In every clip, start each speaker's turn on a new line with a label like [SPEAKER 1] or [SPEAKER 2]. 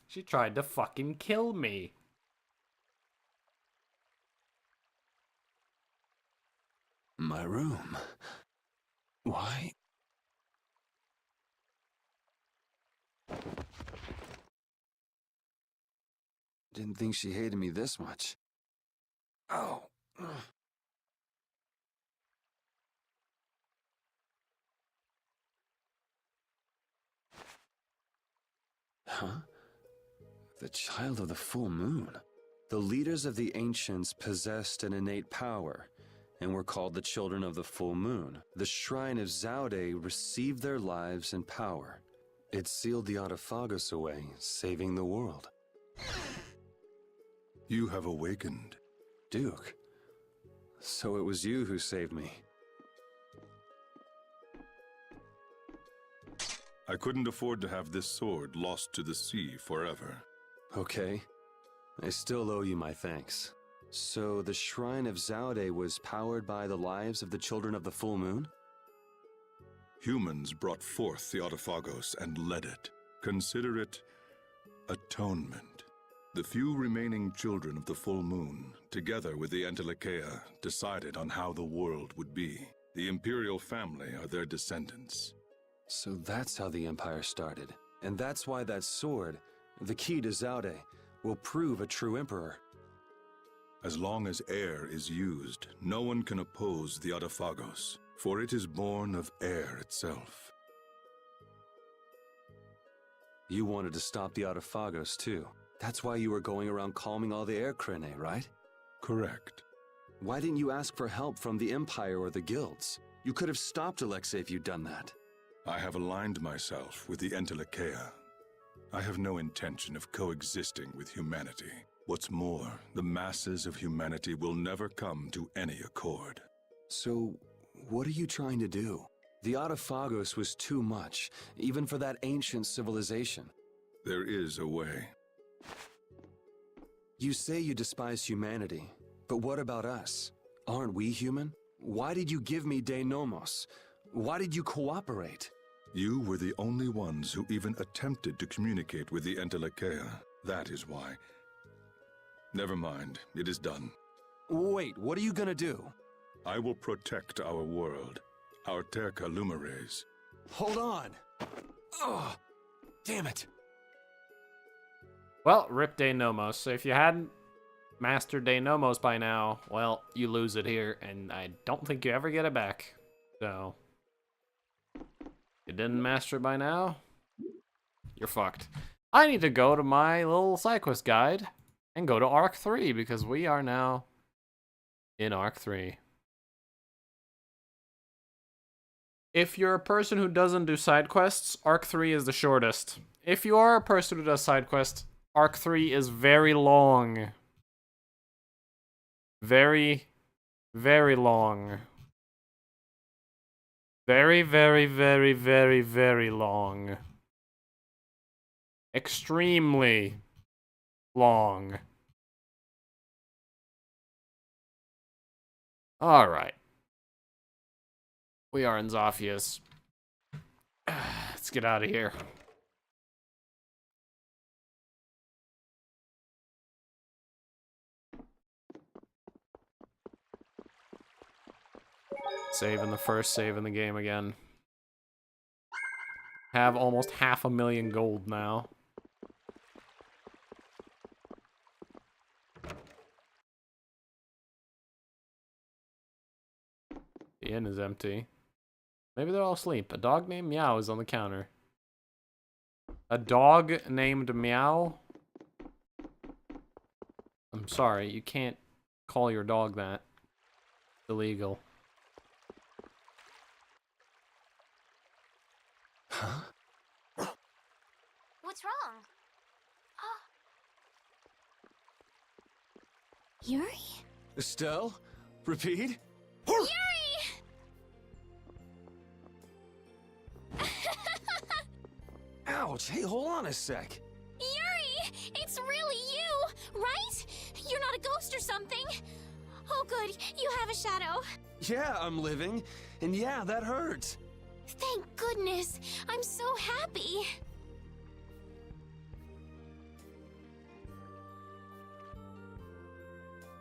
[SPEAKER 1] She tried to fucking kill me.
[SPEAKER 2] My room. Why? Didn't think she hated me this much. Oh. Huh? The child of the full moon. The leaders of the ancients possessed an innate power, and were called the children of the full moon. The shrine of Zaude received their lives and power. It sealed the Autophagos away, saving the world.
[SPEAKER 3] You have awakened.
[SPEAKER 2] Duke, so it was you who saved me.
[SPEAKER 3] I couldn't afford to have this sword lost to the sea forever.
[SPEAKER 2] Okay. I still owe you my thanks. So the Shrine of Zaude was powered by the lives of the children of the full moon?
[SPEAKER 3] Humans brought forth the Autophagos and led it. Consider it atonement. The few remaining children of the full moon, together with the Entelecheia, decided on how the world would be. The imperial family are their descendants.
[SPEAKER 2] So that's how the Empire started. And that's why that sword, the key to Zaude, will prove a true emperor.
[SPEAKER 3] As long as air is used, no one can oppose the Autophagos, for it is born of air itself.
[SPEAKER 2] You wanted to stop the Autophagos too. That's why you were going around calming all the air Krene, right?
[SPEAKER 3] Correct.
[SPEAKER 2] Why didn't you ask for help from the Empire or the guilds? You could have stopped Alexei if you'd done that.
[SPEAKER 3] I have aligned myself with the Entelecheia. I have no intention of coexisting with humanity. What's more, the masses of humanity will never come to any accord.
[SPEAKER 2] So, what are you trying to do? The Autophagos was too much, even for that ancient civilization.
[SPEAKER 3] There is a way.
[SPEAKER 2] You say you despise humanity, but what about us? Aren't we human? Why did you give me De Nomos? Why did you cooperate?
[SPEAKER 3] You were the only ones who even attempted to communicate with the Entelecheia. That is why. Never mind, it is done.
[SPEAKER 2] Wait, what are you gonna do?
[SPEAKER 3] I will protect our world, our Terca Lumares.
[SPEAKER 2] Hold on! Oh, damn it!
[SPEAKER 1] Well, rip De Nomos. So if you hadn't mastered De Nomos by now, well, you lose it here, and I don't think you ever get it back. So, you didn't master it by now, you're fucked. I need to go to my little side quest guide and go to Arc 3, because we are now in Arc 3. If you're a person who doesn't do side quests, Arc 3 is the shortest. If you are a person who does side quests, Arc 3 is very long. Very, very long. Very, very, very, very, very long. Extremely long. Alright. We are in Zophius. Let's get out of here. Saving the first save in the game again. Have almost 500,000 gold now. The inn is empty. Maybe they're all asleep. A dog named Meow is on the counter. A dog named Meow? I'm sorry, you can't call your dog that. It's illegal.
[SPEAKER 2] Huh?
[SPEAKER 4] What's wrong? Yuri?
[SPEAKER 2] Estelle? Repeat?
[SPEAKER 4] Yuri!
[SPEAKER 2] Ouch! Hey, hold on a sec.
[SPEAKER 4] Yuri! It's really you, right? You're not a ghost or something. Oh good, you have a shadow.
[SPEAKER 2] Yeah, I'm living. And yeah, that hurts.
[SPEAKER 4] Thank goodness! I'm so happy!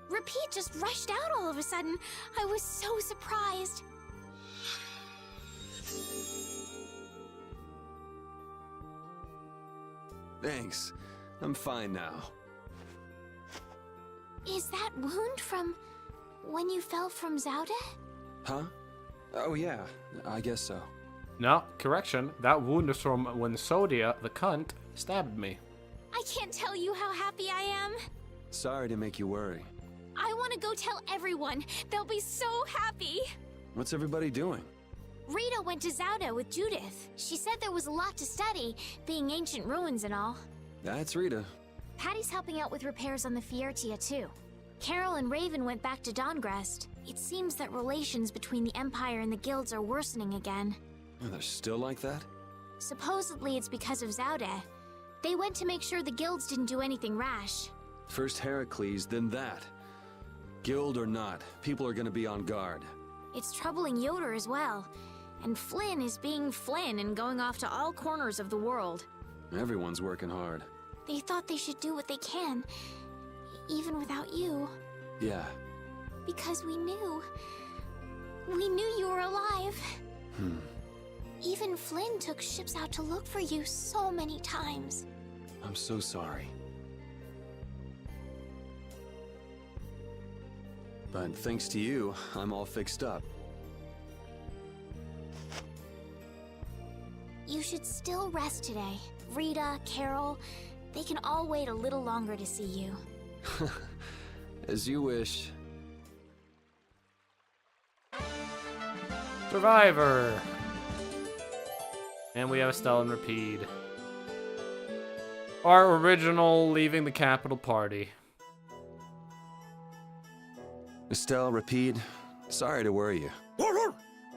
[SPEAKER 4] Repeat just rushed out all of a sudden. I was so surprised.
[SPEAKER 2] Thanks. I'm fine now.
[SPEAKER 4] Is that wound from when you fell from Zaude?
[SPEAKER 2] Huh? Oh yeah, I guess so.
[SPEAKER 1] No, correction. That wound is from when Sodia, the cunt, stabbed me.
[SPEAKER 4] I can't tell you how happy I am.
[SPEAKER 2] Sorry to make you worry.
[SPEAKER 4] I want to go tell everyone. They'll be so happy.
[SPEAKER 2] What's everybody doing?
[SPEAKER 4] Rita went to Zaude with Judith. She said there was a lot to study, being ancient ruins and all.
[SPEAKER 2] That's Rita.
[SPEAKER 4] Patty's helping out with repairs on the Fiertia too. Carol and Raven went back to Dongrest. It seems that relations between the Empire and the guilds are worsening again.
[SPEAKER 2] Oh, they're still like that?
[SPEAKER 4] Supposedly it's because of Zaude. They went to make sure the guilds didn't do anything rash.
[SPEAKER 2] First Heracles, then that. Guild or not, people are gonna be on guard.
[SPEAKER 4] It's troubling Yoder as well. And Flynn is being Flynn and going off to all corners of the world.
[SPEAKER 2] Everyone's working hard.
[SPEAKER 4] They thought they should do what they can, even without you.
[SPEAKER 2] Yeah.
[SPEAKER 4] Because we knew. We knew you were alive. Even Flynn took ships out to look for you so many times.
[SPEAKER 2] I'm so sorry. But thanks to you, I'm all fixed up.
[SPEAKER 4] You should still rest today. Rita, Carol, they can all wait a little longer to see you.
[SPEAKER 2] As you wish.
[SPEAKER 1] Survivor! And we have Estelle and Rapide. Our original leaving the capital party.
[SPEAKER 2] Estelle, Rapide, sorry to worry you.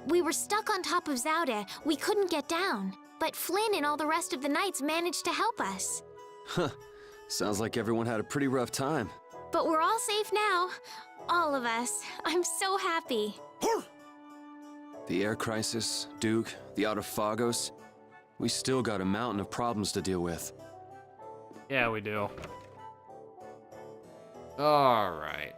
[SPEAKER 4] We were stuck on top of Zaude. We couldn't get down. But Flynn and all the rest of the knights managed to help us.
[SPEAKER 2] Huh. Sounds like everyone had a pretty rough time.
[SPEAKER 4] But we're all safe now. All of us. I'm so happy.
[SPEAKER 2] The air crisis, Duke, the Autophagos. We still got a mountain of problems to deal with.
[SPEAKER 1] Yeah, we do. Alright.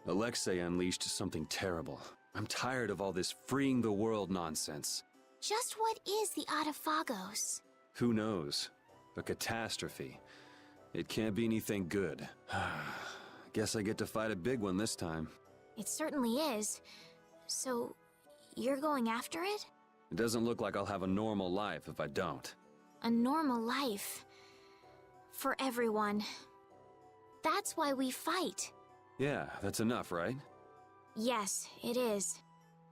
[SPEAKER 2] Alexei unleashed something terrible. I'm tired of all this freeing the world nonsense.
[SPEAKER 4] Just what is the Autophagos?
[SPEAKER 2] Who knows? A catastrophe. It can't be anything good. Guess I get to fight a big one this time.
[SPEAKER 4] It certainly is. So, you're going after it?
[SPEAKER 2] It doesn't look like I'll have a normal life if I don't.
[SPEAKER 4] A normal life. For everyone. That's why we fight.
[SPEAKER 2] Yeah, that's enough, right?
[SPEAKER 4] Yes, it is.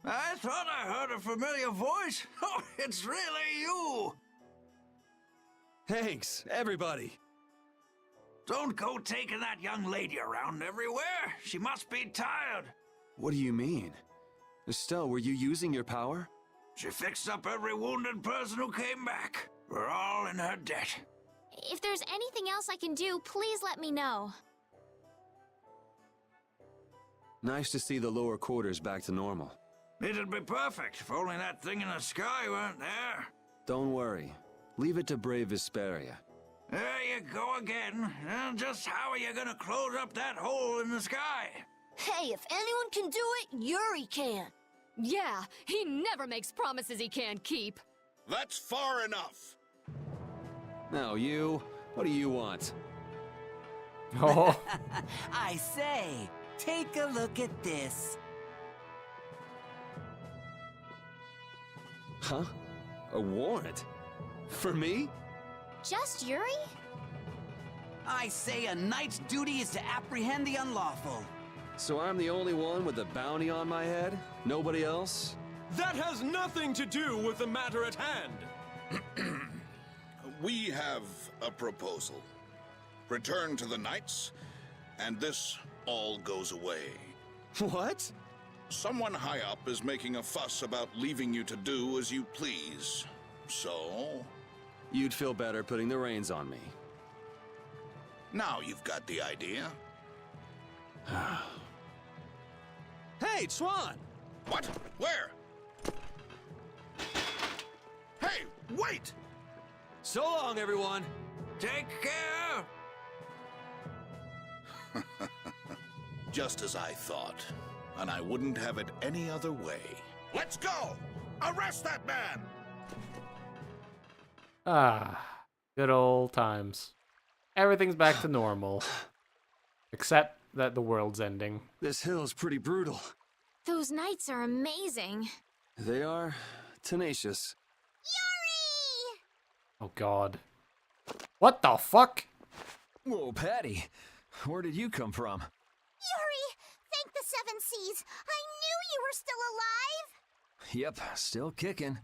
[SPEAKER 5] I thought I heard a familiar voice. Oh, it's really you!
[SPEAKER 2] Thanks, everybody!
[SPEAKER 5] Don't go taking that young lady around everywhere. She must be tired.
[SPEAKER 2] What do you mean? Estelle, were you using your power?
[SPEAKER 5] She fixed up every wounded person who came back. We're all in her debt.
[SPEAKER 4] If there's anything else I can do, please let me know.
[SPEAKER 2] Nice to see the lower quarters back to normal.
[SPEAKER 5] It'd be perfect if only that thing in the sky weren't there.
[SPEAKER 2] Don't worry. Leave it to brave Vesperia.
[SPEAKER 5] There you go again. Just how are you gonna close up that hole in the sky?
[SPEAKER 6] Hey, if anyone can do it, Yuri can.
[SPEAKER 7] Yeah, he never makes promises he can't keep.
[SPEAKER 8] That's far enough.
[SPEAKER 2] Now you, what do you want?
[SPEAKER 1] Oh,
[SPEAKER 9] I say, take a look at this.
[SPEAKER 2] Huh? A warrant? For me?
[SPEAKER 4] Just Yuri?
[SPEAKER 9] I say a knight's duty is to apprehend the unlawful.
[SPEAKER 2] So I'm the only one with a bounty on my head? Nobody else?
[SPEAKER 10] That has nothing to do with the matter at hand.
[SPEAKER 8] We have a proposal. Return to the knights, and this all goes away.
[SPEAKER 2] What?
[SPEAKER 8] Someone high up is making a fuss about leaving you to do as you please. So,
[SPEAKER 2] You'd feel better putting the reins on me.
[SPEAKER 8] Now you've got the idea.
[SPEAKER 10] Hey, Swan!
[SPEAKER 8] What? Where? Hey, wait!
[SPEAKER 10] So long, everyone!
[SPEAKER 5] Take care!
[SPEAKER 8] Just as I thought. And I wouldn't have it any other way. Let's go! Arrest that man!
[SPEAKER 1] Ah, good old times. Everything's back to normal. Except that the world's ending.
[SPEAKER 2] This hill is pretty brutal.
[SPEAKER 4] Those knights are amazing.
[SPEAKER 2] They are tenacious.
[SPEAKER 4] Yuri!
[SPEAKER 1] Oh god. What the fuck?
[SPEAKER 10] Whoa, Patty. Where did you come from?
[SPEAKER 4] Yuri! Thank the Seven Seas! I knew you were still alive!
[SPEAKER 10] Yep, still kicking.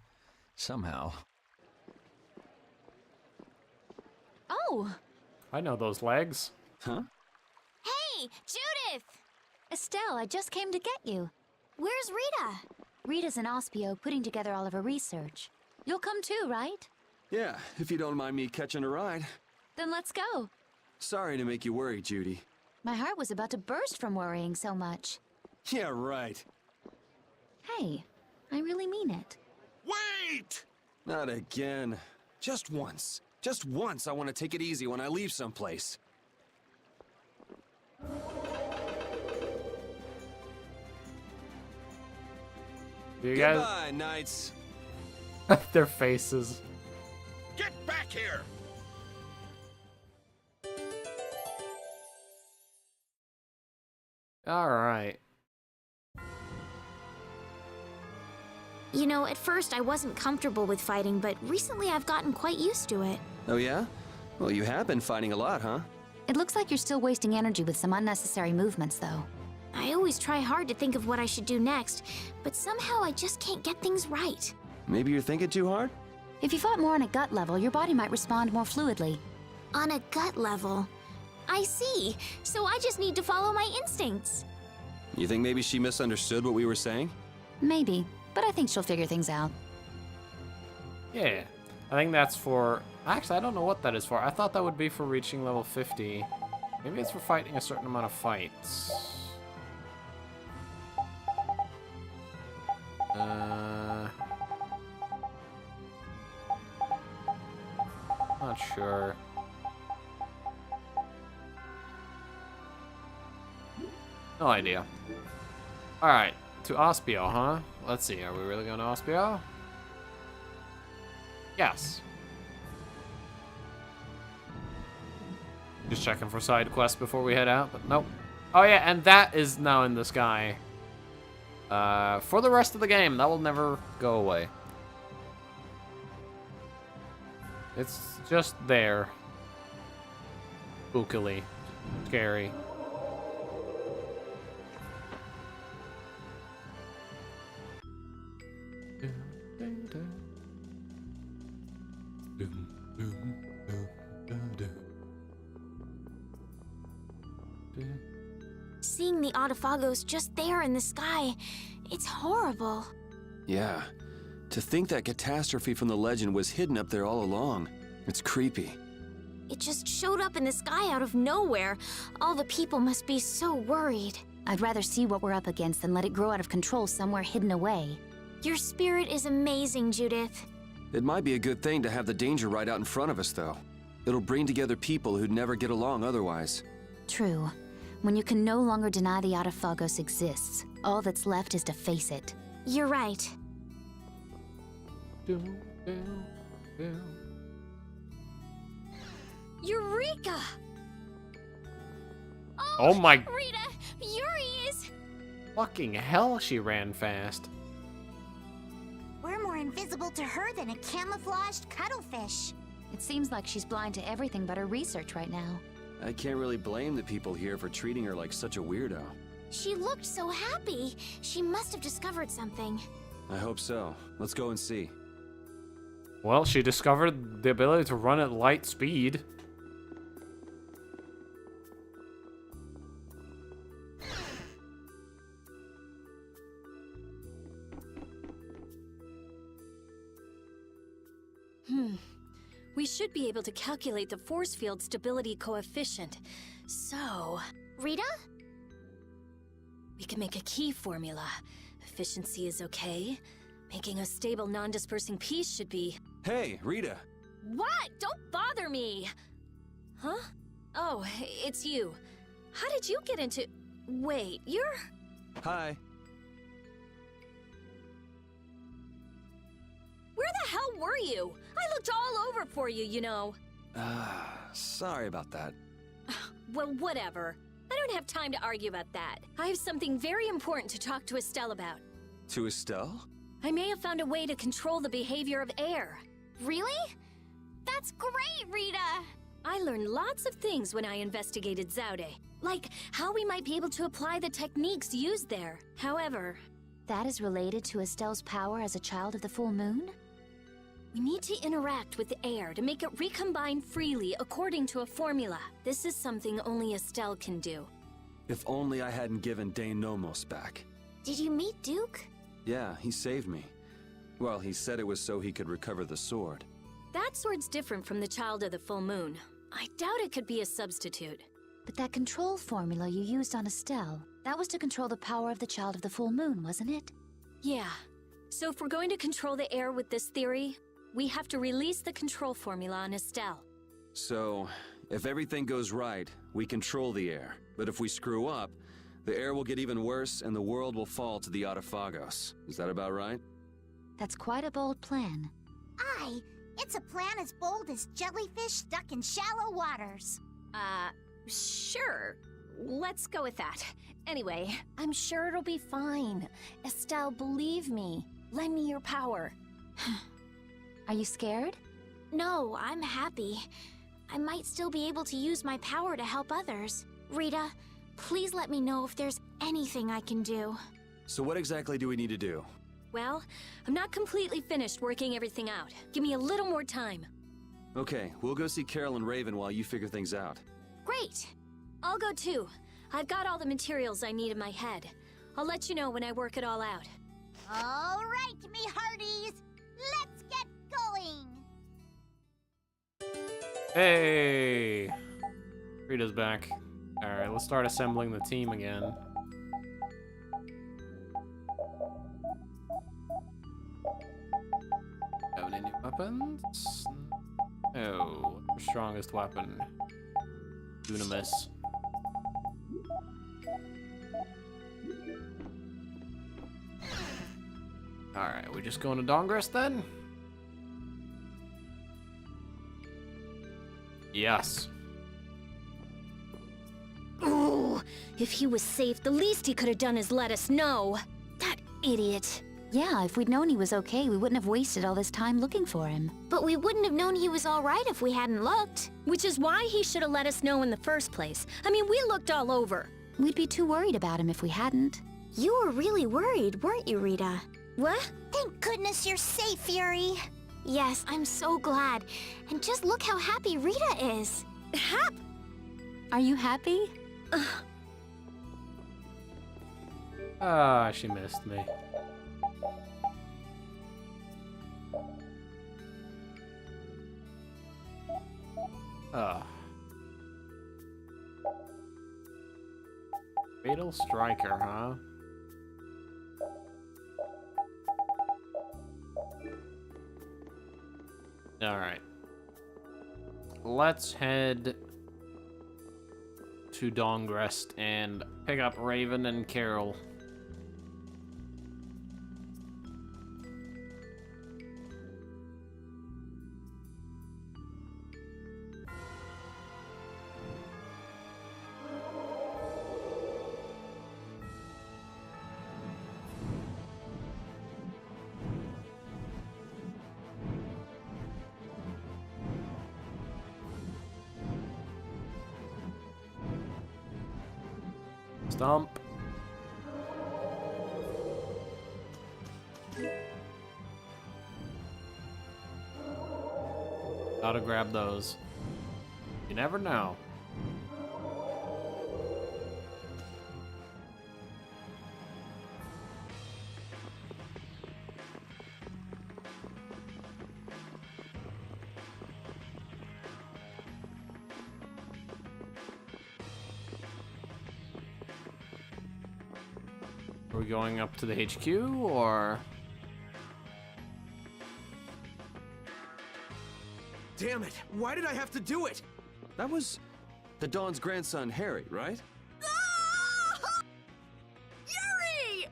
[SPEAKER 10] Somehow.
[SPEAKER 7] Oh,
[SPEAKER 1] I know those legs.
[SPEAKER 2] Huh?
[SPEAKER 4] Hey, Judith!
[SPEAKER 11] Estelle, I just came to get you.
[SPEAKER 4] Where's Rita?
[SPEAKER 11] Rita's in Ospio putting together all of her research. You'll come too, right?
[SPEAKER 2] Yeah, if you don't mind me catching a ride.
[SPEAKER 11] Then let's go.
[SPEAKER 2] Sorry to make you worry, Judy.
[SPEAKER 11] My heart was about to burst from worrying so much.
[SPEAKER 2] Yeah, right.
[SPEAKER 11] Hey, I really mean it.
[SPEAKER 8] Wait!
[SPEAKER 2] Not again. Just once. Just once I want to take it easy when I leave someplace.
[SPEAKER 1] You guys,
[SPEAKER 2] Goodbye, knights.
[SPEAKER 1] their faces.
[SPEAKER 8] Get back here!
[SPEAKER 1] Alright.
[SPEAKER 4] You know, at first I wasn't comfortable with fighting, but recently I've gotten quite used to it.
[SPEAKER 2] Oh yeah? Well, you have been fighting a lot, huh?
[SPEAKER 11] It looks like you're still wasting energy with some unnecessary movements, though.
[SPEAKER 4] I always try hard to think of what I should do next, but somehow I just can't get things right.
[SPEAKER 2] Maybe you're thinking too hard?
[SPEAKER 11] If you fought more on a gut level, your body might respond more fluidly.
[SPEAKER 4] On a gut level. I see. So I just need to follow my instincts.
[SPEAKER 2] You think maybe she misunderstood what we were saying?
[SPEAKER 11] Maybe, but I think she'll figure things out.
[SPEAKER 1] Yeah. I think that's for... Actually, I don't know what that is for. I thought that would be for reaching level 50. Maybe it's for fighting a certain amount of fights. Not sure. No idea. Alright, to Ospio, huh? Let's see, are we really going to Ospio? Yes. Just checking for side quests before we head out, but nope. Oh yeah, and that is now in the sky. For the rest of the game, that will never go away. It's just there. Spookily. Scary.
[SPEAKER 4] Seeing the Autophagos just there in the sky, it's horrible.
[SPEAKER 2] Yeah. To think that catastrophe from the legend was hidden up there all along. It's creepy.
[SPEAKER 4] It just showed up in the sky out of nowhere. All the people must be so worried.
[SPEAKER 11] I'd rather see what we're up against than let it grow out of control somewhere hidden away.
[SPEAKER 4] Your spirit is amazing, Judith.
[SPEAKER 2] It might be a good thing to have the danger right out in front of us, though. It'll bring together people who'd never get along otherwise.
[SPEAKER 11] True. When you can no longer deny the Autophagos exists, all that's left is to face it.
[SPEAKER 4] You're right.
[SPEAKER 7] Eureka!
[SPEAKER 1] Oh my...
[SPEAKER 4] Rita! Yuri is...
[SPEAKER 1] Fucking hell, she ran fast.
[SPEAKER 6] We're more invisible to her than a camouflaged cuttlefish.
[SPEAKER 11] It seems like she's blind to everything but her research right now.
[SPEAKER 2] I can't really blame the people here for treating her like such a weirdo.
[SPEAKER 4] She looked so happy. She must have discovered something.
[SPEAKER 2] I hope so. Let's go and see.
[SPEAKER 1] Well, she discovered the ability to run at light speed.
[SPEAKER 7] we should be able to calculate the force field stability coefficient. So,
[SPEAKER 4] Rita?
[SPEAKER 7] we can make a key formula. Efficiency is okay. Making a stable, non-dispersing piece should be...
[SPEAKER 2] Hey, Rita!
[SPEAKER 7] What? Don't bother me! Huh? Oh, it's you. How did you get into... Wait, you're...
[SPEAKER 2] Hi.
[SPEAKER 7] Where the hell were you? I looked all over for you, you know.
[SPEAKER 2] Sorry about that.
[SPEAKER 7] Well, whatever. I don't have time to argue about that. I have something very important to talk to Estelle about.
[SPEAKER 2] To Estelle?
[SPEAKER 7] I may have found a way to control the behavior of air.
[SPEAKER 4] Really? That's great, Rita!
[SPEAKER 7] I learned lots of things when I investigated Zaude, like how we might be able to apply the techniques used there. However,
[SPEAKER 11] That is related to Estelle's power as a child of the full moon?
[SPEAKER 7] we need to interact with the air to make it recombine freely according to a formula. This is something only Estelle can do.
[SPEAKER 2] If only I hadn't given Dane Nomos back.
[SPEAKER 4] Did you meet Duke?
[SPEAKER 2] Yeah, he saved me. Well, he said it was so he could recover the sword.
[SPEAKER 7] That sword's different from the child of the full moon. I doubt it could be a substitute.
[SPEAKER 11] But that control formula you used on Estelle, that was to control the power of the child of the full moon, wasn't it?
[SPEAKER 7] Yeah. So if we're going to control the air with this theory, we have to release the control formula on Estelle.
[SPEAKER 2] So, if everything goes right, we control the air. But if we screw up, the air will get even worse and the world will fall to the Autophagos. Is that about right?
[SPEAKER 11] That's quite a bold plan.
[SPEAKER 6] Aye, it's a plan as bold as jellyfish stuck in shallow waters.
[SPEAKER 7] Sure. Let's go with that. Anyway, I'm sure it'll be fine. Estelle, believe me. Lend me your power.
[SPEAKER 11] Are you scared?
[SPEAKER 4] No, I'm happy. I might still be able to use my power to help others. Rita, please let me know if there's anything I can do.
[SPEAKER 2] So what exactly do we need to do?
[SPEAKER 7] Well, I'm not completely finished working everything out. Give me a little more time.
[SPEAKER 2] Okay, we'll go see Carol and Raven while you figure things out.
[SPEAKER 4] Great!
[SPEAKER 7] I'll go too. I've got all the materials I need in my head. I'll let you know when I work it all out.
[SPEAKER 6] All right, me hearties, let's get going.
[SPEAKER 1] Hey! Rita's back. Alright, let's start assembling the team again. Have any new weapons? Oh, strongest weapon. Dunamis. Alright, we just going to Dongress then? Yes.
[SPEAKER 7] Ooh, if he was safe, the least he could have done is let us know. That idiot.
[SPEAKER 11] Yeah, if we'd known he was okay, we wouldn't have wasted all this time looking for him.
[SPEAKER 4] But we wouldn't have known he was alright if we hadn't looked.
[SPEAKER 7] Which is why he should have let us know in the first place. I mean, we looked all over.
[SPEAKER 11] We'd be too worried about him if we hadn't.
[SPEAKER 4] You were really worried, weren't you, Rita?
[SPEAKER 7] What?
[SPEAKER 6] Thank goodness you're safe, Fury.
[SPEAKER 4] Yes, I'm so glad. And just look how happy Rita is.
[SPEAKER 7] Hap!
[SPEAKER 11] Are you happy?
[SPEAKER 1] Ah, she missed me. Ah. Fatal Striker, huh? Alright. Let's head to Dongrest and pick up Raven and Carol. Stomp. Gotta grab those. You never know. we going up to the HQ, or?
[SPEAKER 10] Damn it! Why did I have to do it?
[SPEAKER 2] That was the Dawn's grandson, Harry, right?
[SPEAKER 7] Ah! Yuri!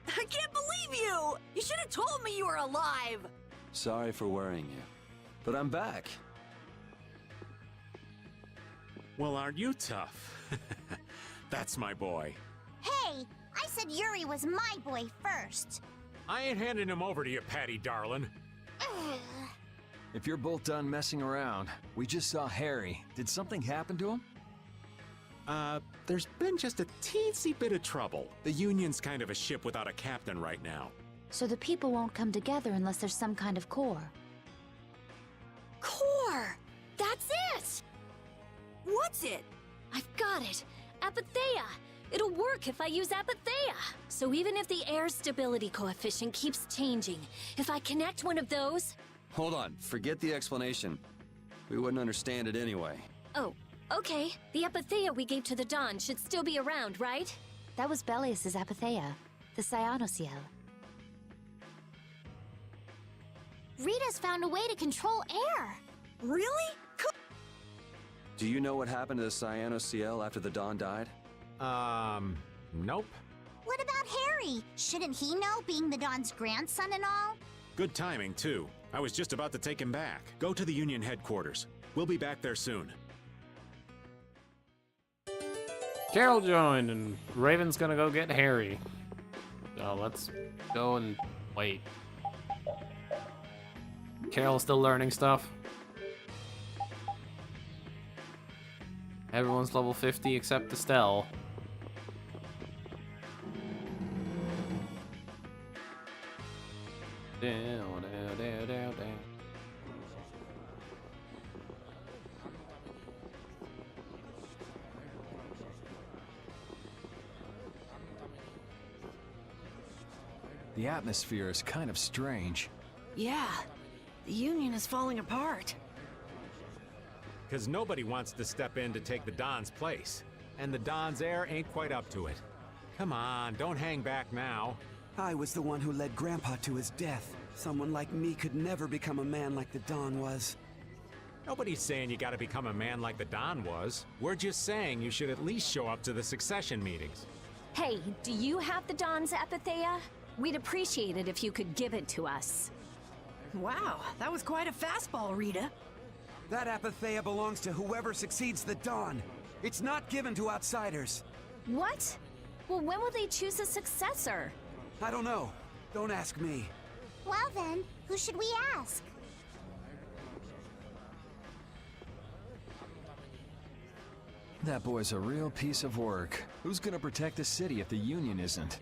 [SPEAKER 7] I can't believe you! You should have told me you were alive!
[SPEAKER 2] Sorry for worrying you, but I'm back.
[SPEAKER 12] Well, aren't you tough? That's my boy.
[SPEAKER 6] Hey, I said Yuri was my boy first.
[SPEAKER 12] I ain't handing him over to you, Patty darling.
[SPEAKER 13] If you're both done messing around, we just saw Harry. Did something happen to him?
[SPEAKER 12] There's been just a teensy bit of trouble. The Union's kind of a ship without a captain right now.
[SPEAKER 11] So the people won't come together unless there's some kind of core.
[SPEAKER 7] Core! That's it! What's it? I've got it. Apatheia! It'll work if I use Apatheia. So even if the air stability coefficient keeps changing, if I connect one of those...
[SPEAKER 2] Hold on, forget the explanation. We wouldn't understand it anyway.
[SPEAKER 7] Oh, okay. The Apatheia we gave to the Dawn should still be around, right?
[SPEAKER 11] That was Belius's Apatheia, the Cyanociel.
[SPEAKER 4] Rita's found a way to control air.
[SPEAKER 7] Really?
[SPEAKER 2] Do you know what happened to the Cyanociel after the Dawn died?
[SPEAKER 12] Nope.
[SPEAKER 6] What about Harry? Shouldn't he know, being the Dawn's grandson and all?
[SPEAKER 12] Good timing, too. I was just about to take him back. Go to the Union headquarters. We'll be back there soon.
[SPEAKER 1] Carol joined, and Raven's gonna go get Harry. So let's go and wait. Carol's still learning stuff. Everyone's level 50 except Estelle. Down, down, down, down, down.
[SPEAKER 13] The atmosphere is kind of strange.
[SPEAKER 7] Yeah. The Union is falling apart.
[SPEAKER 12] Because nobody wants to step in to take the Don's place. And the Don's heir ain't quite up to it. Come on, don't hang back now.
[SPEAKER 9] I was the one who led Grandpa to his death. Someone like me could never become a man like the Don was.
[SPEAKER 12] Nobody's saying you gotta become a man like the Don was. We're just saying you should at least show up to the succession meetings.
[SPEAKER 7] Hey, do you have the Dawn's Apatheia? We'd appreciate it if you could give it to us. Wow, that was quite a fastball, Rita.
[SPEAKER 9] That Apatheia belongs to whoever succeeds the Dawn. It's not given to outsiders.
[SPEAKER 7] What? Well, when will they choose a successor?
[SPEAKER 9] I don't know. Don't ask me.
[SPEAKER 6] Well then, who should we ask?
[SPEAKER 13] That boy's a real piece of work. Who's gonna protect the city if the Union isn't?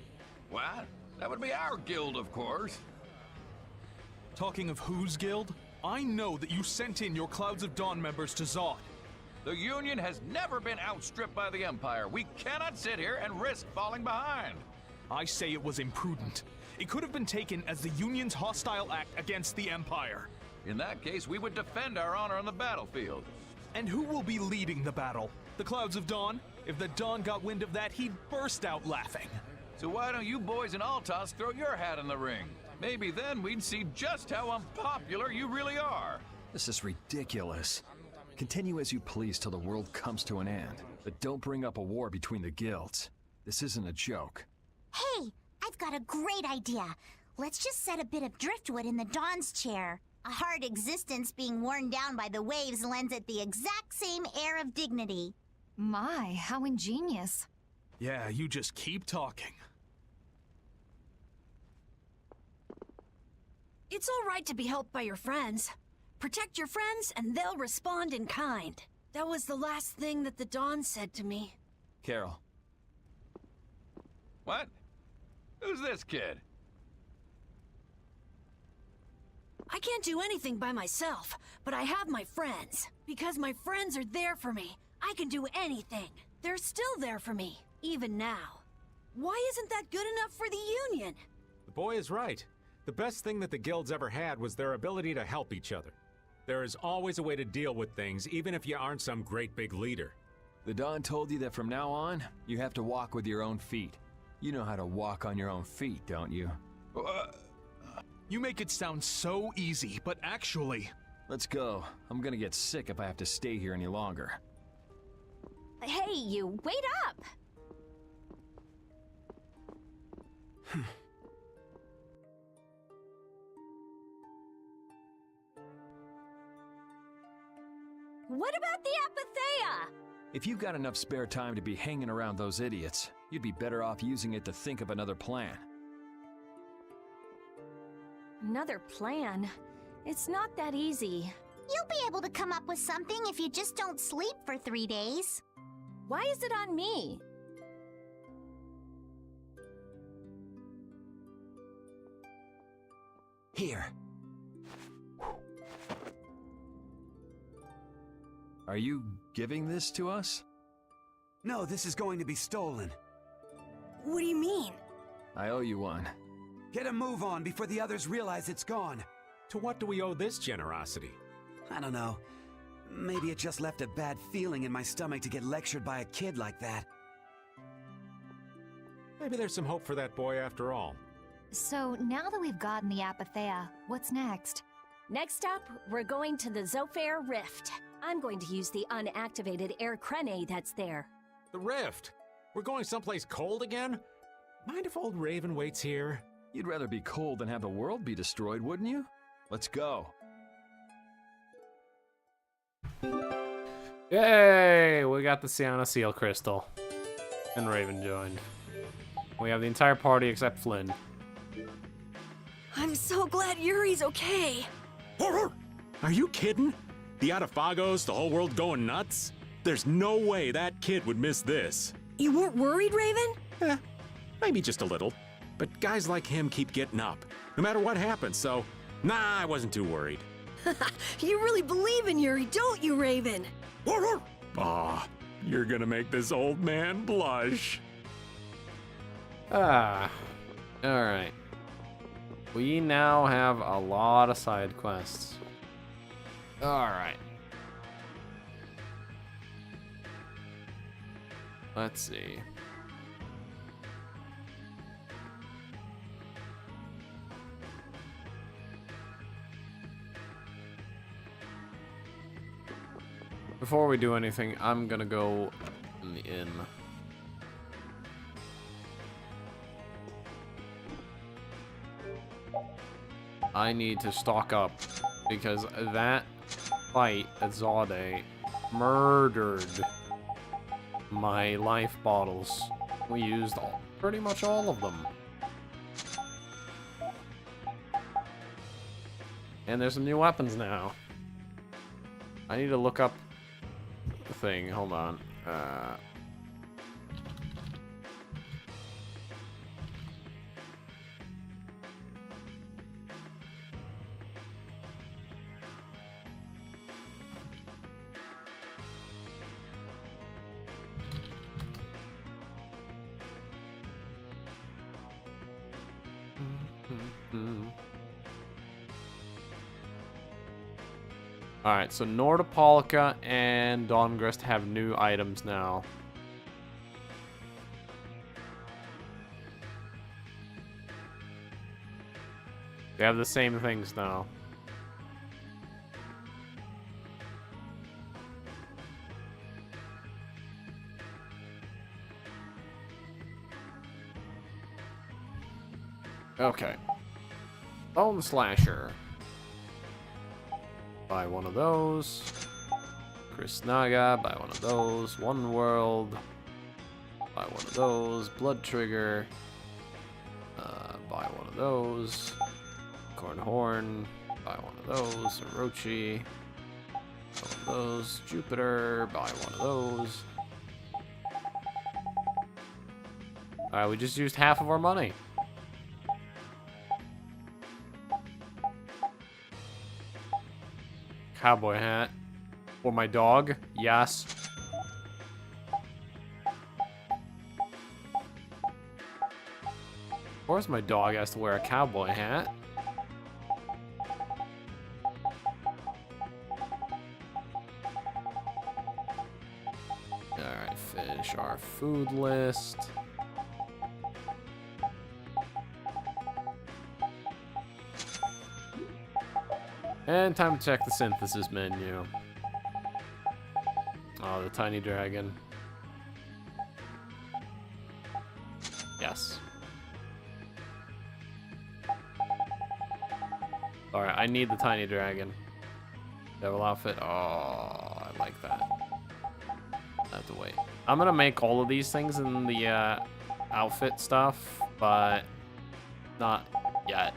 [SPEAKER 5] What? That would be our guild, of course.
[SPEAKER 10] Talking of whose guild? I know that you sent in your Clouds of Dawn members to Zod.
[SPEAKER 5] The Union has never been outstripped by the Empire. We cannot sit here and risk falling behind.
[SPEAKER 10] I say it was imprudent. It could have been taken as the Union's hostile act against the Empire.
[SPEAKER 5] In that case, we would defend our honor on the battlefield.
[SPEAKER 10] And who will be leading the battle? The Clouds of Dawn? If the Dawn got wind of that, he'd burst out laughing.
[SPEAKER 5] So why don't you boys in Altos throw your hat in the ring? Maybe then we'd see just how unpopular you really are.
[SPEAKER 13] This is ridiculous. Continue as you please till the world comes to an end, but don't bring up a war between the guilds. This isn't a joke.
[SPEAKER 6] Hey, I've got a great idea. Let's just set a bit of driftwood in the Dawn's chair. A hard existence being worn down by the waves lends it the exact same air of dignity.
[SPEAKER 11] My, how ingenious.
[SPEAKER 10] Yeah, you just keep talking.
[SPEAKER 7] It's all right to be helped by your friends. Protect your friends and they'll respond in kind. That was the last thing that the Dawn said to me.
[SPEAKER 13] Carol.
[SPEAKER 5] What? Who's this kid?
[SPEAKER 7] I can't do anything by myself, but I have my friends. Because my friends are there for me, I can do anything. They're still there for me, even now. Why isn't that good enough for the Union?
[SPEAKER 12] The boy is right. The best thing that the guilds ever had was their ability to help each other. There is always a way to deal with things, even if you aren't some great big leader.
[SPEAKER 13] The Don told you that from now on, you have to walk with your own feet. You know how to walk on your own feet, don't you?
[SPEAKER 10] You make it sound so easy, but actually...
[SPEAKER 13] Let's go. I'm gonna get sick if I have to stay here any longer.
[SPEAKER 7] Hey, you, wait up! What about the Apatheia?
[SPEAKER 13] If you've got enough spare time to be hanging around those idiots, you'd be better off using it to think of another plan.
[SPEAKER 7] Another plan? It's not that easy.
[SPEAKER 6] You'll be able to come up with something if you just don't sleep for 3 days.
[SPEAKER 7] Why is it on me?
[SPEAKER 9] Here.
[SPEAKER 13] Are you giving this to us?
[SPEAKER 9] No, this is going to be stolen.
[SPEAKER 7] What do you mean?
[SPEAKER 13] I owe you one.
[SPEAKER 9] Get a move on before the others realize it's gone.
[SPEAKER 12] To what do we owe this generosity?
[SPEAKER 9] I don't know. Maybe it just left a bad feeling in my stomach to get lectured by a kid like that.
[SPEAKER 12] Maybe there's some hope for that boy after all.
[SPEAKER 11] So, now that we've gotten the Apatheia, what's next?
[SPEAKER 7] Next up, we're going to the Zofair Rift. I'm going to use the unactivated air crene that's there.
[SPEAKER 12] The Rift? We're going someplace cold again? Mind if old Raven waits here?
[SPEAKER 13] You'd rather be cold than have the world be destroyed, wouldn't you? Let's go.
[SPEAKER 1] Yay! We got the Sienna Seal Crystal. And Raven joined. We have the entire party except Flynn.
[SPEAKER 7] I'm so glad Yuri's okay.
[SPEAKER 12] Are you kidding? The Atafagos, the whole world going nuts? There's no way that kid would miss this.
[SPEAKER 7] You weren't worried, Raven?
[SPEAKER 12] Maybe just a little. But guys like him keep getting up, no matter what happens, so nah, I wasn't too worried.
[SPEAKER 7] You really believe in Yuri, don't you, Raven?
[SPEAKER 12] Aw, you're gonna make this old man blush.
[SPEAKER 1] Alright. We now have a lot of side quests. Alright. Let's see. Before we do anything, I'm gonna go in the inn. I need to stock up because that fight at Zade murdered my life bottles. We used pretty much all of them. And there's some new weapons now. I need to look up the thing. Hold on. Alright, so Nordopolica and Dawngrist have new items now. They have the same things now. Okay. Bone Slasher. Buy one of those. Chris Naga, buy one of those. One World. Buy one of those. Blood Trigger. Buy one of those. Cornhorn. Buy one of those. Orochi. Buy one of those. Jupiter. Buy one of those. Alright, we just used half of our money. Cowboy hat. For my dog? Yes. Of course my dog has to wear a cowboy hat. Alright. our food list. And time to check the synthesis menu. Oh, the tiny dragon. Yes. Alright, I need the tiny dragon. Devil outfit. Oh, I like that. I have to wait. I'm gonna make all of these things in the outfit stuff, but not yet.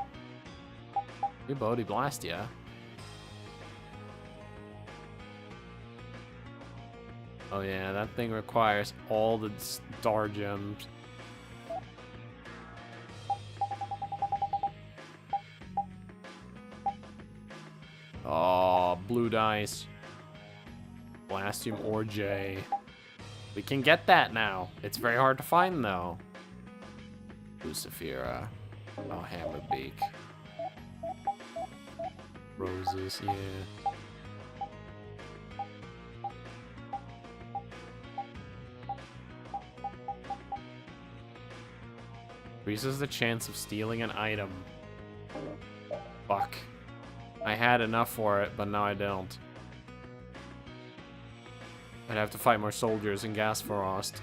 [SPEAKER 1] New Bodhi Blast, yeah. Oh yeah, that thing requires all the star gems. Oh, blue dice. Blastium or J. We can get that now. It's very hard to find though. Lucifera. Oh, Hammerbeak. Roses, yeah. Increases the chance of stealing an item. Fuck. I had enough for it, but now I don't. I'd have to fight more soldiers in Gasfrost.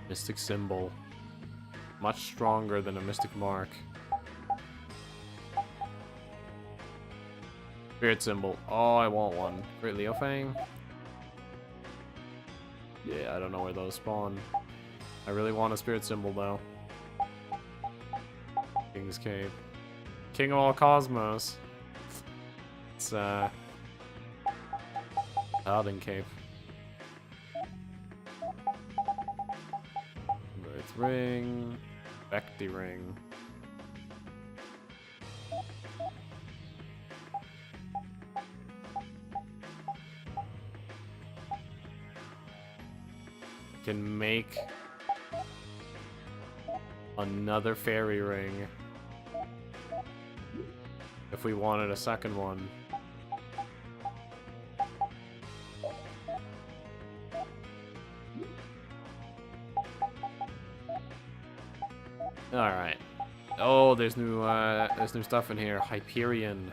[SPEAKER 1] Mystic Symbol. Much stronger than a Mystic Mark. Spirit Symbol. Oh, I want one. Great Leo Fang. Yeah, I don't know where those spawn. I really want a Spirit Symbol, though. King's Cape. King of all Cosmos. It's, Paladin Cape. Birth Ring. Vecti Ring. Can make another fairy ring if we wanted a second one. All right. Oh, there's new stuff in here. Hyperion.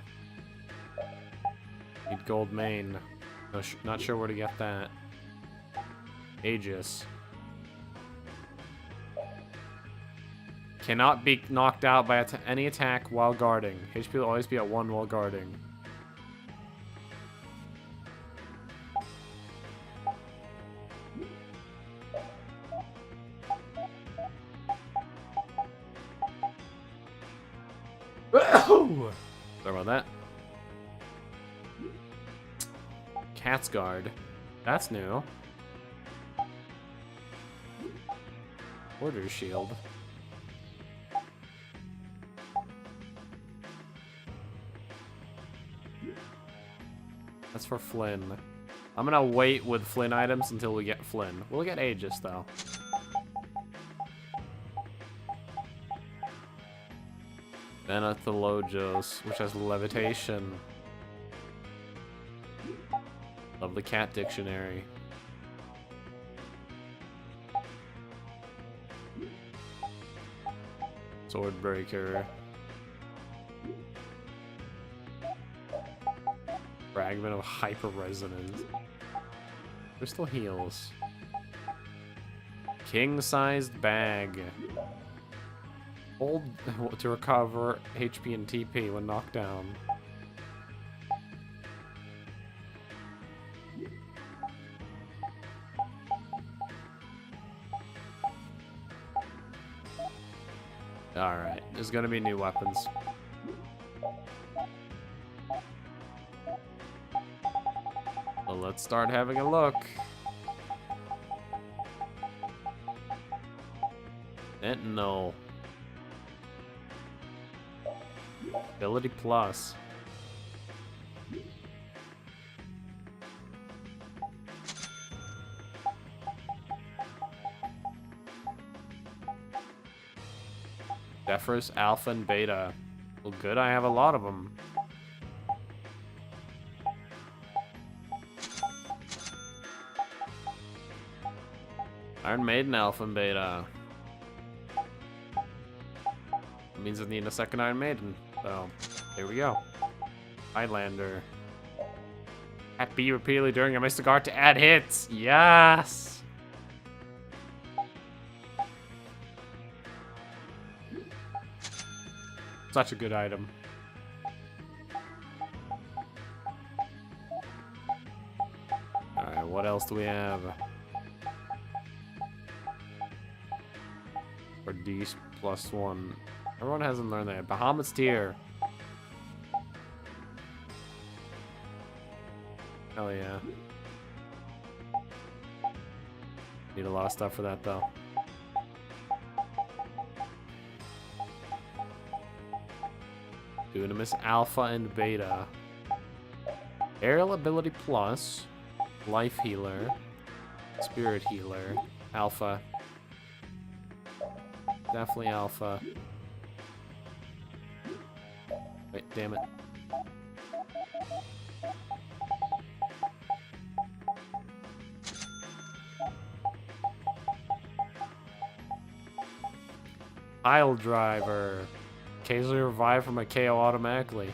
[SPEAKER 1] Need gold mane. No, not sure where to get that. Aegis. Cannot be knocked out by any attack while guarding. HP will always be at 1 while guarding. Sorry about that. Cat's Guard. That's new. Order Shield. That's for Flynn. I'm gonna wait with Flynn items until we get Flynn. We'll get Aegis though. Benathologos, which has levitation. Love the cat dictionary. Swordbreaker. Fragment of hyper resonance. Crystal heals. King-sized bag. Hold to recover HP and TP when knocked down. Alright, there's gonna be new weapons. Well, let's start having a look. Sentinel. Ability plus. Zephyrus, Alpha, and Beta. Well, good, I have a lot of them. Iron Maiden, Alpha, and Beta. That means I need a second Iron Maiden. So, here we go. Highlander. At B repeatedly during a Mystic Art to add hits. Yes! Such a good item. Alright, what else do we have? For D +1. Everyone hasn't learned that. Bahamut's Tier. Hell yeah. Need a lot of stuff for that though. Dunamis Alpha and Beta. Aerial Ability Plus. Life Healer. Spirit Healer. Alpha. Definitely Alpha. Wait, damn it. Pile Driver. Occasionally revive from a KO automatically.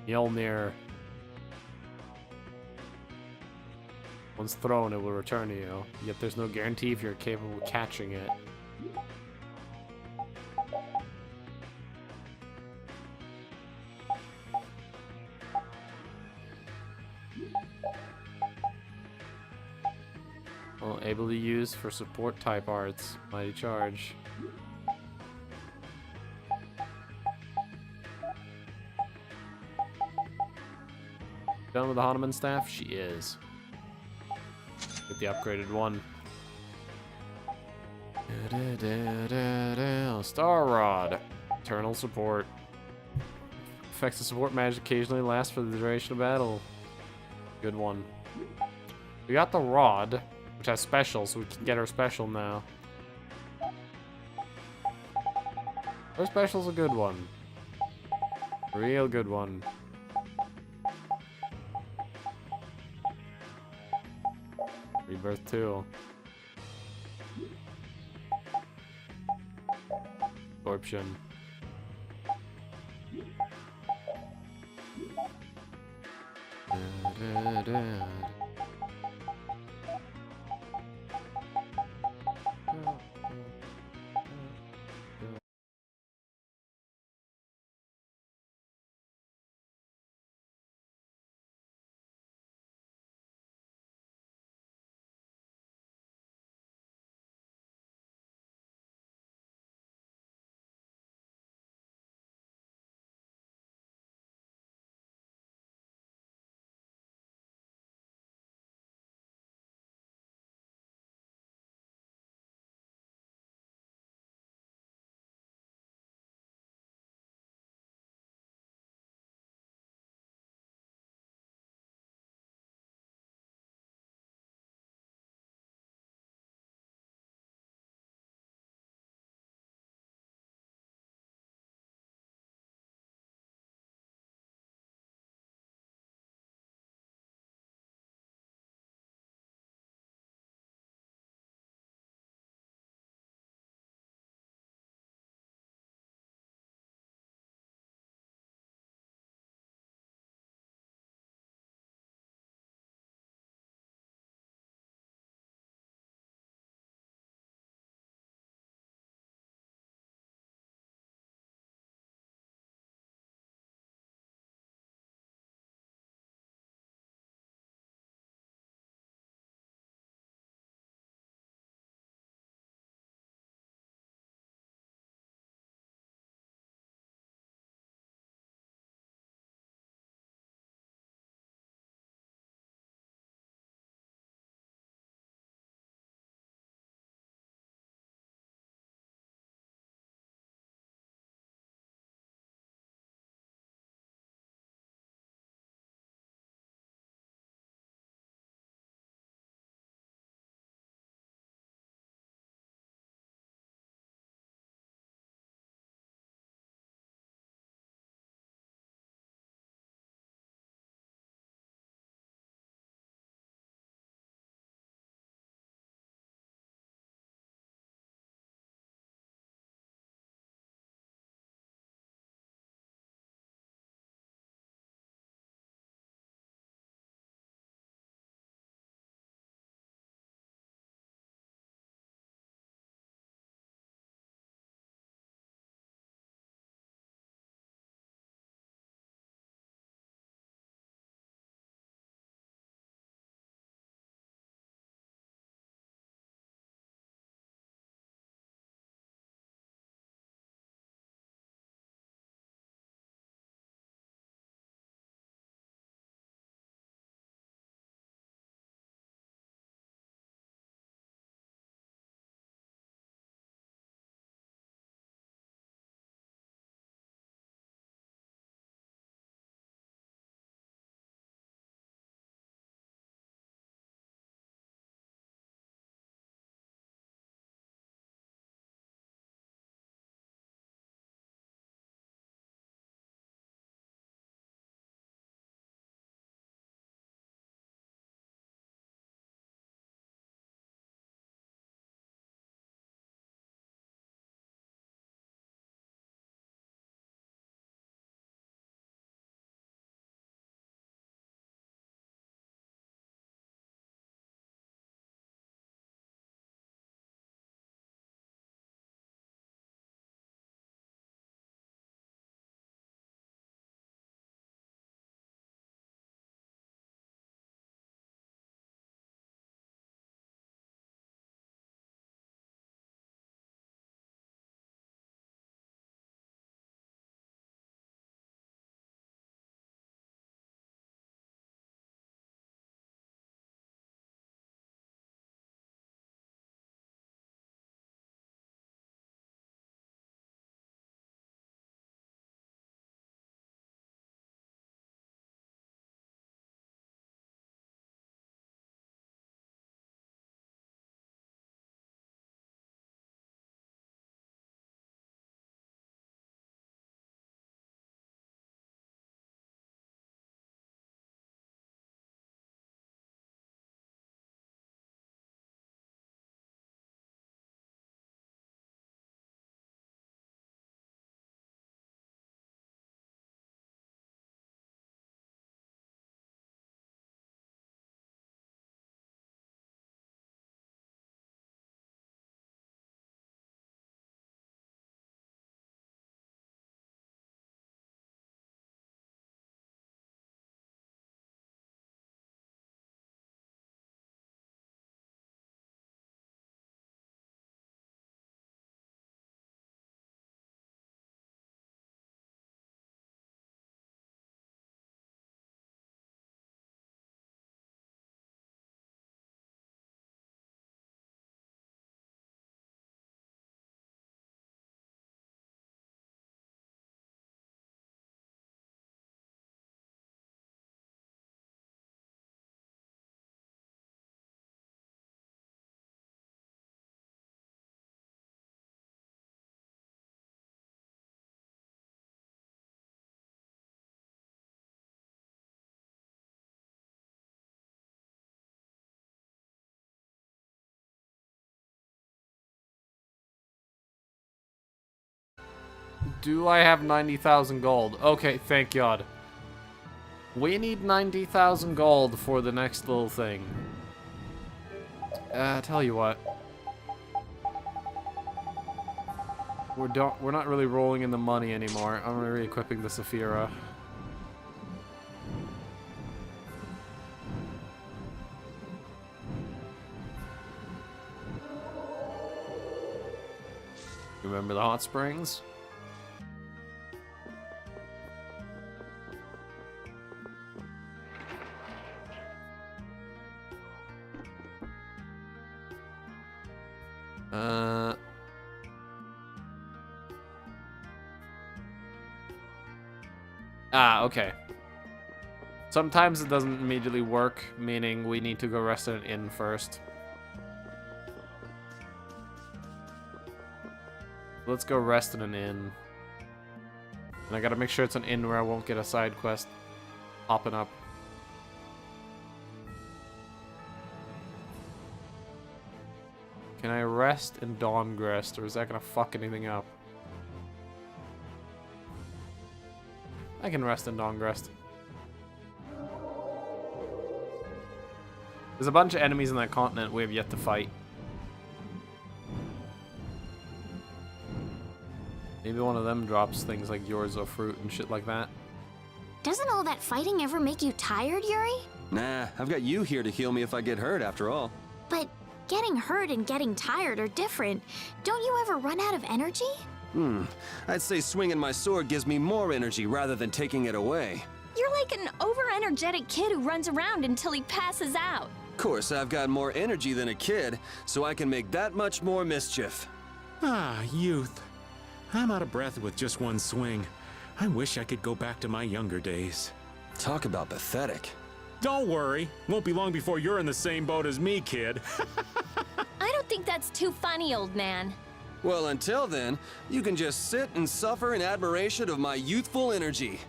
[SPEAKER 1] Mjolnir. Once thrown, it will return to you. Yet there's no guarantee if you're capable of catching it. Well, able to use for support type arts. Mighty Charge. Done with the Hanuman staff? She is. Get the upgraded one. Star Rod. Eternal support. Effects of support magic occasionally last for the duration of battle. Good one. We got the Rod, which has special, so we can get her special now. Her special's a good one. Real good one. Rebirth 2. Absorption. Do I have 90,000 gold? Okay, thank God. We need 90,000 gold for the next little thing. Tell you what. We're not really rolling in the money anymore. I'm re-equipping the Vesperia. Remember the hot springs? Okay. Sometimes it doesn't immediately work, meaning we need to go rest in an inn first. Let's go rest in an inn. And I gotta make sure it's an inn where I won't get a side quest popping up. Can I rest in Dawngrest, or is that gonna fuck anything up? I can rest in Dawngrest. There's a bunch of enemies in that continent we have yet to fight. Maybe one of them drops things like yours or fruit and shit like that.
[SPEAKER 4] Doesn't all that fighting ever make you tired, Yuri?
[SPEAKER 2] Nah, I've got you here to heal me if I get hurt after all.
[SPEAKER 4] But getting hurt and getting tired are different. Don't you ever run out of energy?
[SPEAKER 2] I'd say swinging my sword gives me more energy rather than taking it away.
[SPEAKER 14] You're like an over-energetic kid who runs around until he passes out.
[SPEAKER 2] Of course, I've got more energy than a kid, so I can make that much more mischief.
[SPEAKER 12] Ah, youth. I'm out of breath with just one swing. I wish I could go back to my younger days.
[SPEAKER 2] Talk about pathetic.
[SPEAKER 12] Don't worry. Won't be long before you're in the same boat as me, kid.
[SPEAKER 14] I don't think that's too funny, old man.
[SPEAKER 2] Well, until then, you can just sit and suffer in admiration of my youthful energy.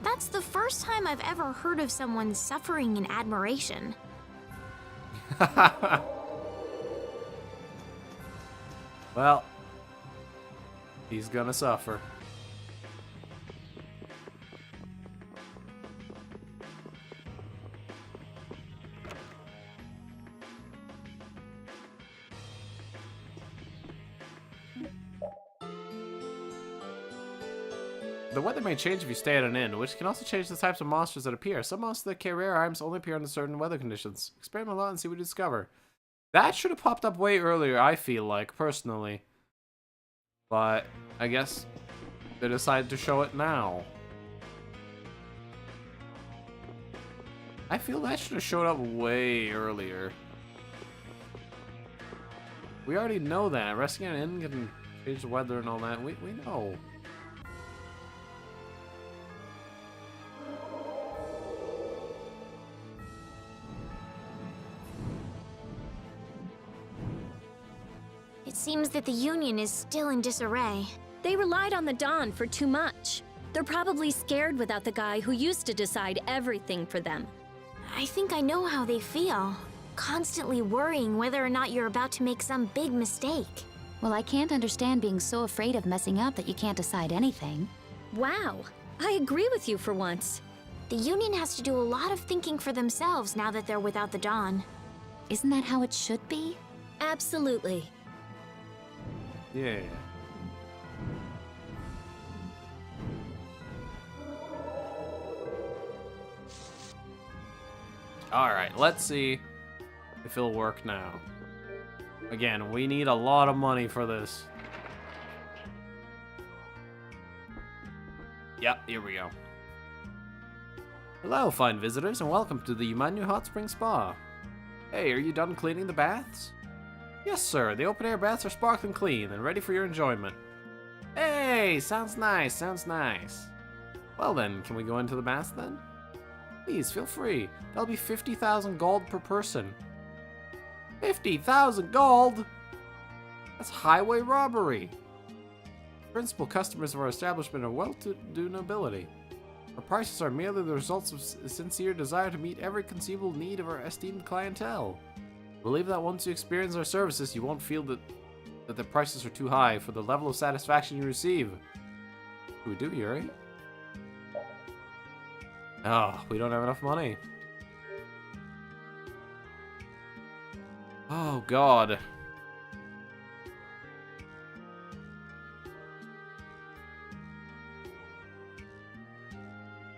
[SPEAKER 4] That's the first time I've ever heard of someone suffering in admiration.
[SPEAKER 1] Well, he's gonna suffer. The weather may change if you stay at an inn, which can also change the types of monsters that appear. Some monsters that carry rare items only appear under certain weather conditions. Experiment a lot and see what you discover. That should have popped up way earlier, I feel like, personally. But I guess they decided to show it now. I feel that should have showed up way earlier. We already know that. Resting at an inn can change the weather and all that. We know.
[SPEAKER 4] It seems that the Union is still in disarray.
[SPEAKER 14] They relied on the Dawn for too much. They're probably scared without the guy who used to decide everything for them.
[SPEAKER 4] I think I know how they feel. Constantly worrying whether or not you're about to make some big mistake.
[SPEAKER 11] Well, I can't understand being so afraid of messing up that you can't decide anything.
[SPEAKER 14] Wow, I agree with you for once.
[SPEAKER 4] The Union has to do a lot of thinking for themselves now that they're without the Dawn.
[SPEAKER 11] Isn't that how it should be?
[SPEAKER 14] Absolutely.
[SPEAKER 1] Yeah. Alright, let's see if it'll work now. Again, we need a lot of money for this. Yep, here we go. Hello, fine visitors, and welcome to the Umanu Hot Spring Spa. Hey, are you done cleaning the baths? Yes, sir. The open-air baths are sparkling clean and ready for your enjoyment. Hey, sounds nice, sounds nice. Well then, can we go into the baths then? Please, feel free. That'll be 50,000 gold per person. 50,000 gold? That's highway robbery. Principal customers of our establishment are well-to-do nobility. Our prices are merely the results of a sincere desire to meet every conceivable need of our esteemed clientele. Believe that once you experience our services, you won't feel that the prices are too high for the level of satisfaction you receive. We do, Yuri. Oh, we don't have enough money. Oh, God.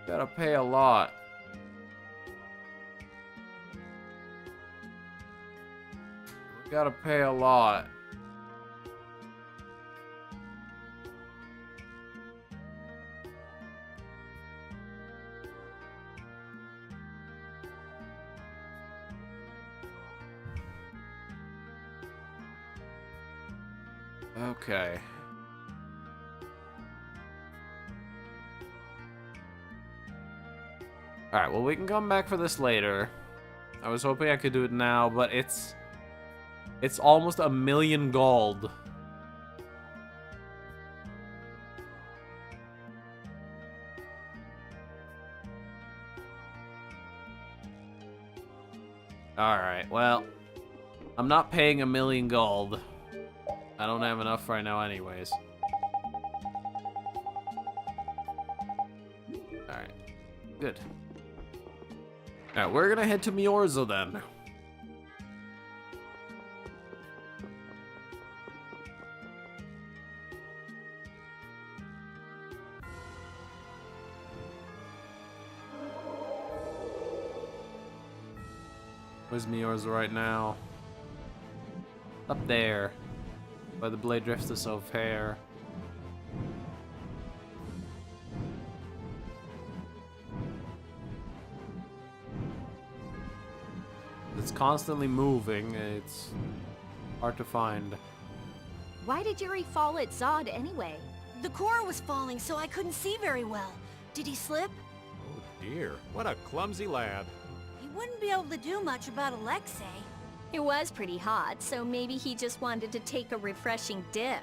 [SPEAKER 1] Gotta pay a lot. We gotta pay a lot. Okay. Alright, well, we can come back for this later. I was hoping I could do it now, but it's almost 1,000,000 gold. Alright, well, I'm not paying 1,000,000 gold. I don't have enough right now anyways. Alright, good. Alright, we're gonna head to Miorzo then. Where's Miorzo right now? Up there. By the blade drifters of hair. It's constantly moving. It's hard to find.
[SPEAKER 14] Why did Yuri fall at Zod anyway?
[SPEAKER 7] The core was falling, so I couldn't see very well. Did he slip?
[SPEAKER 12] Oh dear, what a clumsy lad.
[SPEAKER 7] He wouldn't be able to do much about Alexei.
[SPEAKER 14] It was pretty hot, so maybe he just wanted to take a refreshing dip.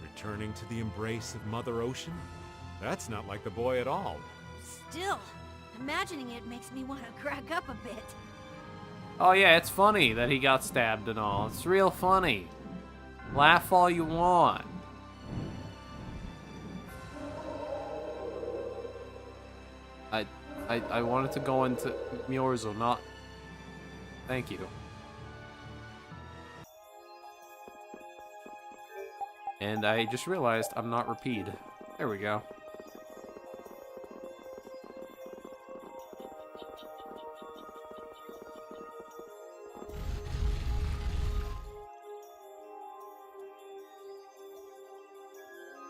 [SPEAKER 12] Returning to the embrace of Mother Ocean? That's not like the boy at all.
[SPEAKER 7] Still, imagining it makes me want to crack up a bit.
[SPEAKER 1] Oh yeah, it's funny that he got stabbed and all. It's real funny. Laugh all you want. I wanted to go into Miorzo, not... Thank you. And I just realized I'm not Rapide. There we go.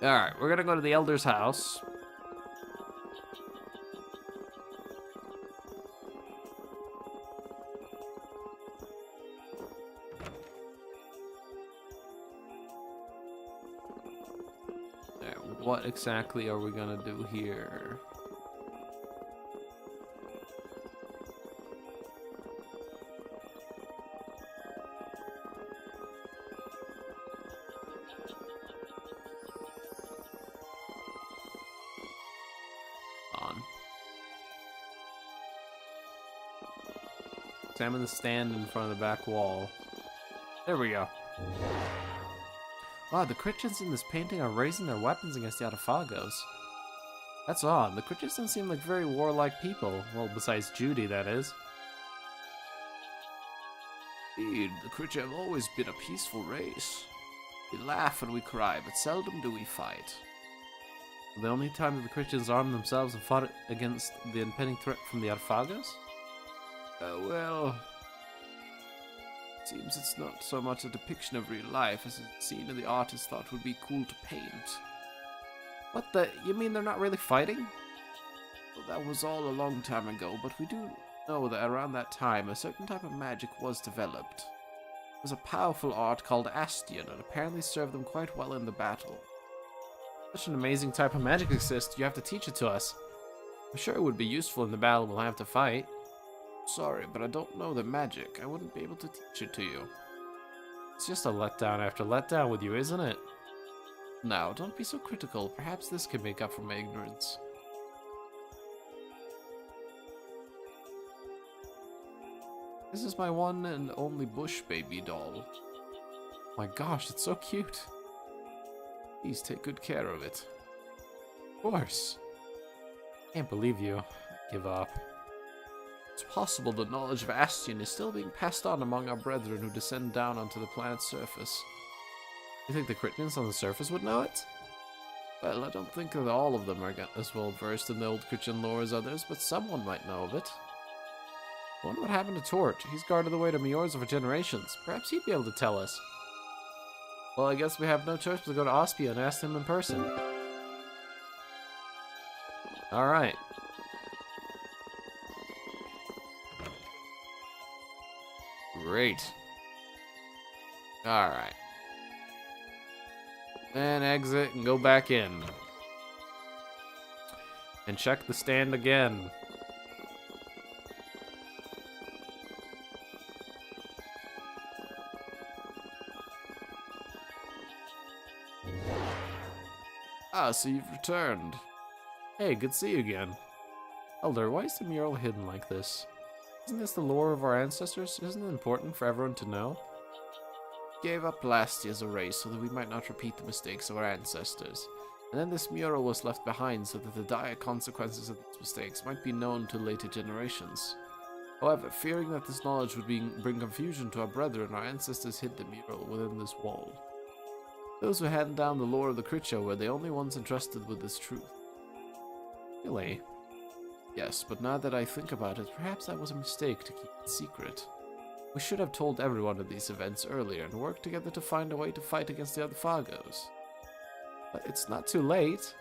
[SPEAKER 1] Alright, we're gonna go to the Elder's house. What exactly are we gonna do here? Examine the stand in front of the back wall. There we go. Wow, the Christians in this painting are raising their weapons against the Autophagos. That's odd. The Christians don't seem like very warlike people. Well, besides Judy, that is. Indeed, the Christians have always been a peaceful race. We laugh and we cry, but seldom do we fight. The only time that the Christians armed themselves and fought against the impending threat from the Autophagos? Well... Seems it's not so much a depiction of real life as a scene that the artist thought would be cool to paint. What the? You mean they're not really fighting? Well, that was all a long time ago, but we do know that around that time a certain type of magic was developed. It was a powerful art called Astion and apparently served them quite well in the battle. Such an amazing type of magic exists, you have to teach it to us. I'm sure it would be useful in the battle we'll have to fight. Sorry, but I don't know the magic. I wouldn't be able to teach it to you. It's just a letdown after letdown with you, isn't it? Now, don't be so critical. Perhaps this can make up for my ignorance. This is my one and only bush baby doll. My gosh, it's so cute. Please take good care of it. Of course. Can't believe you. Give up. It's possible the knowledge of Astion is still being passed on among our brethren who descend down onto the planet's surface. You think the Chrittians on the surface would know it? Well, I don't think that all of them are as well versed in the old Christian lore as others, but someone might know of it. I wonder what happened to Torch. He's guarded the way to Miorza for generations. Perhaps he'd be able to tell us. Well, I guess we have no choice but to go to Ospia and ask him in person. Alright. Great. Alright. And exit and go back in. And check the stand again. Ah, so you've returned. Hey, good to see you again. Elder, why is the mural hidden like this? Isn't this the lore of our ancestors? Isn't it important for everyone to know? We gave up Lastia as a race so that we might not repeat the mistakes of our ancestors. And then this mural was left behind so that the dire consequences of these mistakes might be known to later generations. However, fearing that this knowledge would bring confusion to our brethren, our ancestors hid the mural within this wall. Those who handed down the lore of the Critcha were the only ones entrusted with this truth. Really? Yes, but now that I think about it, perhaps that was a mistake to keep it secret. We should have told everyone of these events earlier and worked together to find a way to fight against the other Phagos. But it's not too late.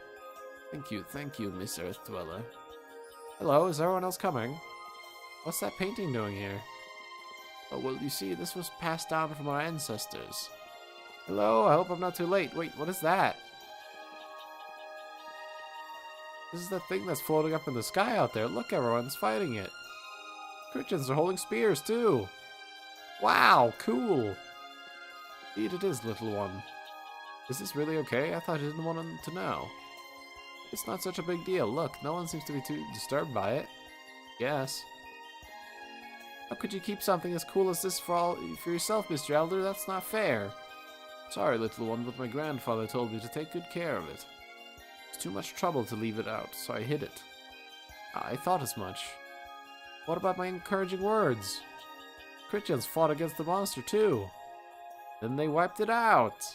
[SPEAKER 1] Thank you, Miss Earth Dweller. Hello, is everyone else coming? What's that painting doing here? Oh, well, you see, this was passed down from our ancestors. Hello, I hope I'm not too late. Wait, what is that? This is the thing that's floating up in the sky out there. Look, everyone's fighting it. Christians are holding spears, too. Wow, cool. Indeed it is, little one. Is this really okay? I thought you didn't want them to know. It's not such a big deal. Look, no one seems to be too disturbed by it. Yes. How could you keep something as cool as this for yourself, Mr. Elder? That's not fair. Sorry, little one, but my grandfather told me to take good care of it. It's too much trouble to leave it out, so I hid it. I thought as much. What about my encouraging words? Christians fought against the monster, too. Then they wiped it out.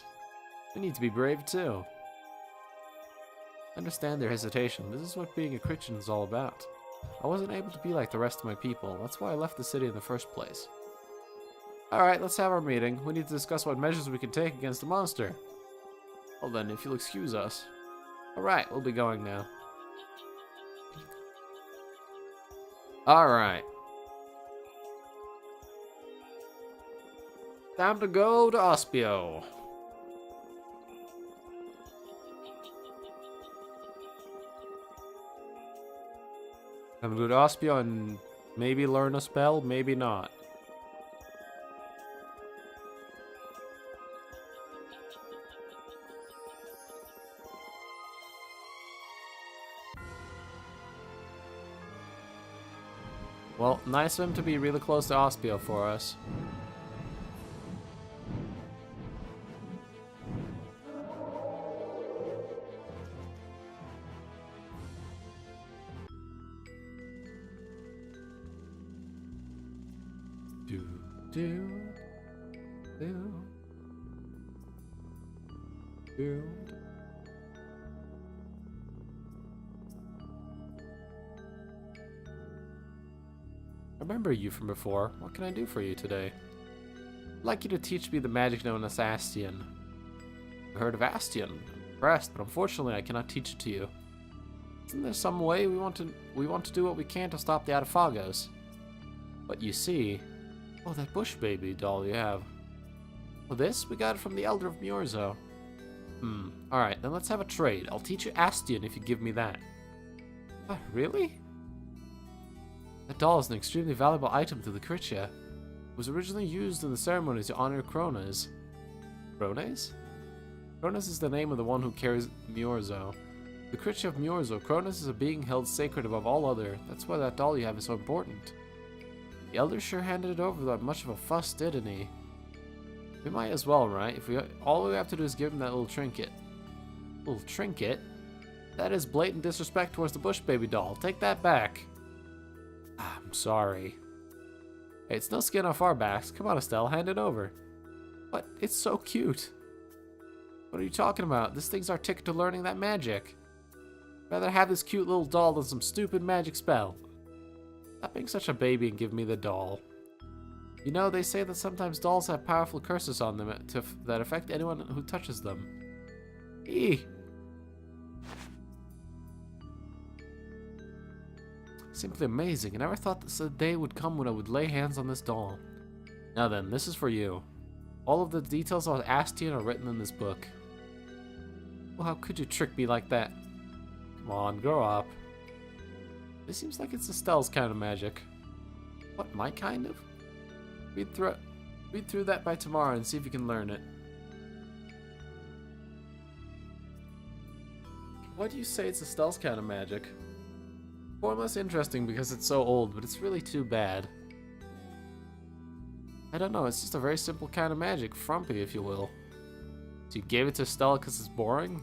[SPEAKER 1] We need to be brave, too. I understand their hesitation. This is what being a Christian is all about. I wasn't able to be like the rest of my people. That's why I left the city in the first place. Alright, let's have our meeting. We need to discuss what measures we can take against the monster. Well then, if you'll excuse us. Alright, we'll be going now. Alright. Time to go to Ospio. I'm gonna go to Ospio and maybe learn a spell, maybe not. Well, nice of him to be really close to Ospio for us. I remember you from before. What can I do for you today? I'd like you to teach me the magic known as Astion. I've heard of Astion. I'm impressed, but unfortunately I cannot teach it to you. Isn't there some way we want to do what we can to stop the Adaphagos? But you see... Oh, that bush baby doll you have. Oh, this? We got it from the Elder of Miorzo. Alright, then let's have a trade. I'll teach you Astion if you give me that. Really? That doll is an extremely valuable item to the Critcha. It was originally used in the ceremony to honor Krones. Krones? Krones is the name of the one who carries Miorzo. The Critcha of Miorzo, Krones is a being held sacred above all other. That's why that doll you have is so important. The Elder sure handed it over without much of a fuss, didn't he? We might as well, right? All we have to do is give him that little trinket. Little trinket? That is blatant disrespect towards the Bush Baby doll. Take that back. I'm sorry. Hey, it's no skin off our backs. Come on, Estelle, hand it over. What? It's so cute. What are you talking about? This thing's our ticket to learning that magic. I'd rather have this cute little doll than some stupid magic spell. Stop being such a baby and give me the doll. You know, they say that sometimes dolls have powerful curses on them that affect anyone who touches them. Eee! Simply amazing. I never thought this day would come when I would lay hands on this doll. Now then, this is for you. All of the details about Astian are written in this book. Well, how could you trick me like that? Come on, grow up. This seems like it's Estelle's kind of magic. What, my kind of? Read through that by tomorrow and see if you can learn it. Why do you say it's Estelle's kind of magic? Formless interesting because it's so old, but it's really too bad. I don't know, it's just a very simple kind of magic. Frumpy, if you will. So you gave it to Estelle because it's boring?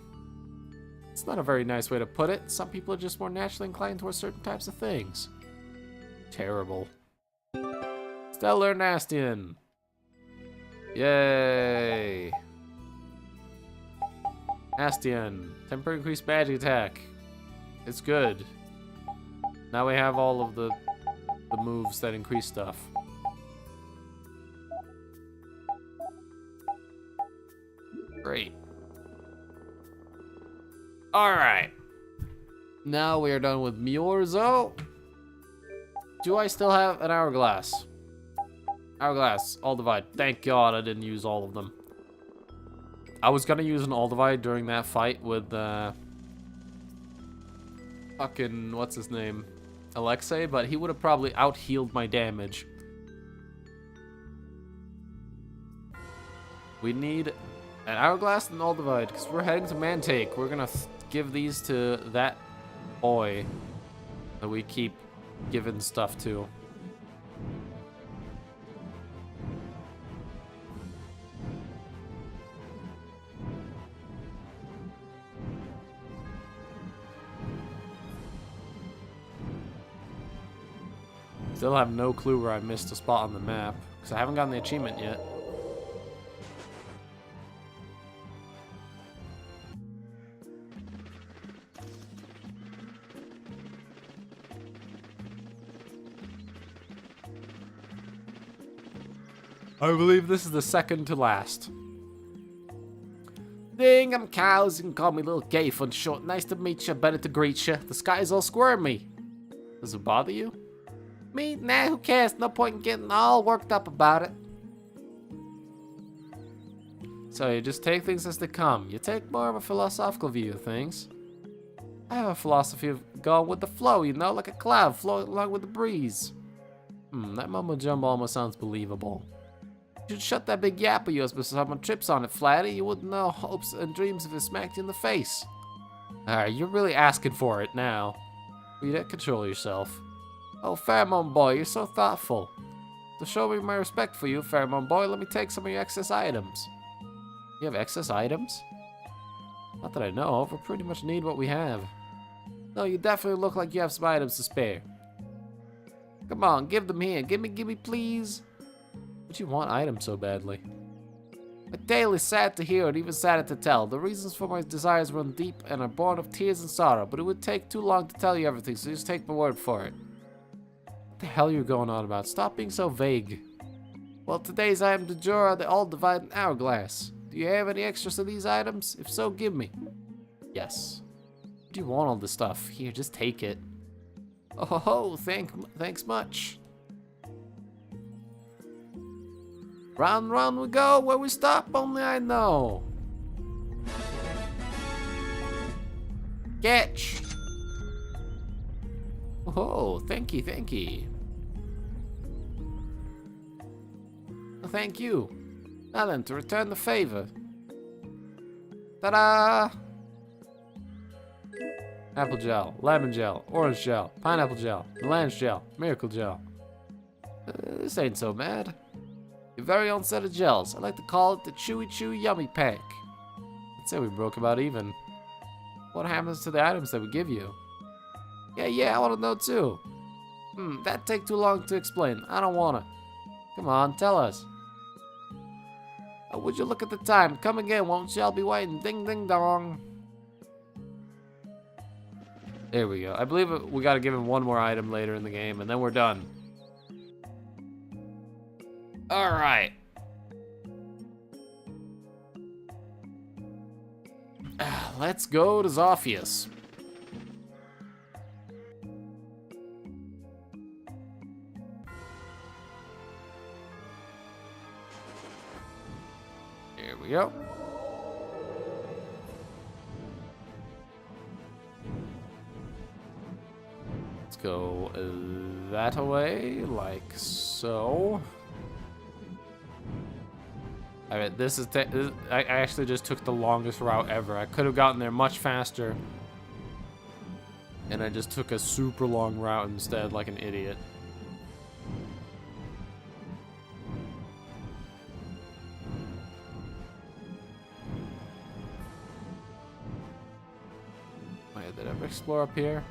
[SPEAKER 1] It's not a very nice way to put it. Some people are just more naturally inclined towards certain types of things. Terrible. Stellar Nastian! Yay! Nastian. Temporary increased magic attack. It's good. Now we have all of the moves that increase stuff. Great. Alright. Now we are done with Miorzo. Do I still have an hourglass? Hourglass, all divide. Thank God I didn't use all of them. I was gonna use an all divide during that fight with fucking what's his name? Alexei, but he would have probably out-healed my damage. We need an hourglass and all divide because we're heading to Mantake. We're gonna give these to that boy that we keep giving stuff to. Still have no clue where I missed a spot on the map because I haven't gotten the achievement yet. I believe this is the second to last. Ding, I'm Cows. You can call me Little Gay Fun Short. Nice to meet you. Better to greet you. The sky's all squirmy. Does it bother you? Me? Nah, who cares? No point in getting all worked up about it. So you just take things as they come. You take more of a philosophical view of things. I have a philosophy of going with the flow, you know, like a cloud floating along with the breeze. That mumbo jumbo almost sounds believable. You should shut that big yap of yours before someone trips on it, Flatty. You wouldn't know hopes and dreams if it smacked you in the face. Alright, you're really asking for it now. Will you control yourself? Oh, Pheromone Boy, you're so thoughtful. To show me my respect for you, Pheromone Boy, let me take some of your excess items. You have excess items? Not that I know of. We pretty much need what we have. No, you definitely look like you have some items to spare. Come on, give them here. Gimme, please. But you want items so badly. My tale is sad to hear and even sadder to tell. The reasons for my desires run deep and are born of tears and sorrow, but it would take too long to tell you everything, so just take my word for it. What the hell are you going on about? Stop being so vague. Well, today's item du jour are the all divide and hourglass. Do you have any extras of these items? If so, give me. Yes. Do you want all this stuff? Here, just take it. Oh ho ho, thanks much. Round we go, where we stop, only I know. Catch! Oh, thank you. Well, thank you. Now then, to return the favor. Ta-da! Apple gel, lemon gel, orange gel, pineapple gel, melange gel, miracle gel. This ain't so bad. Your very own set of gels. I like to call it the Chewy Yummy Pack. I'd say we broke about even. What happens to the items that we give you? Yeah, I want to know too. That'd take too long to explain. I don't wanna. Come on, tell us. Would you look at the time? Come again, won't you? I'll be waiting. Ding, ding, dong. There we go. I believe we gotta give him one more item later in the game, and then we're done. Alright. Let's go to Zophius. Here we go. Let's go that way, like so. Alright, this is I actually just took the longest route ever. I could have gotten there much faster. And I just took a super long route instead, like an idiot. Wait, did I ever explore up here?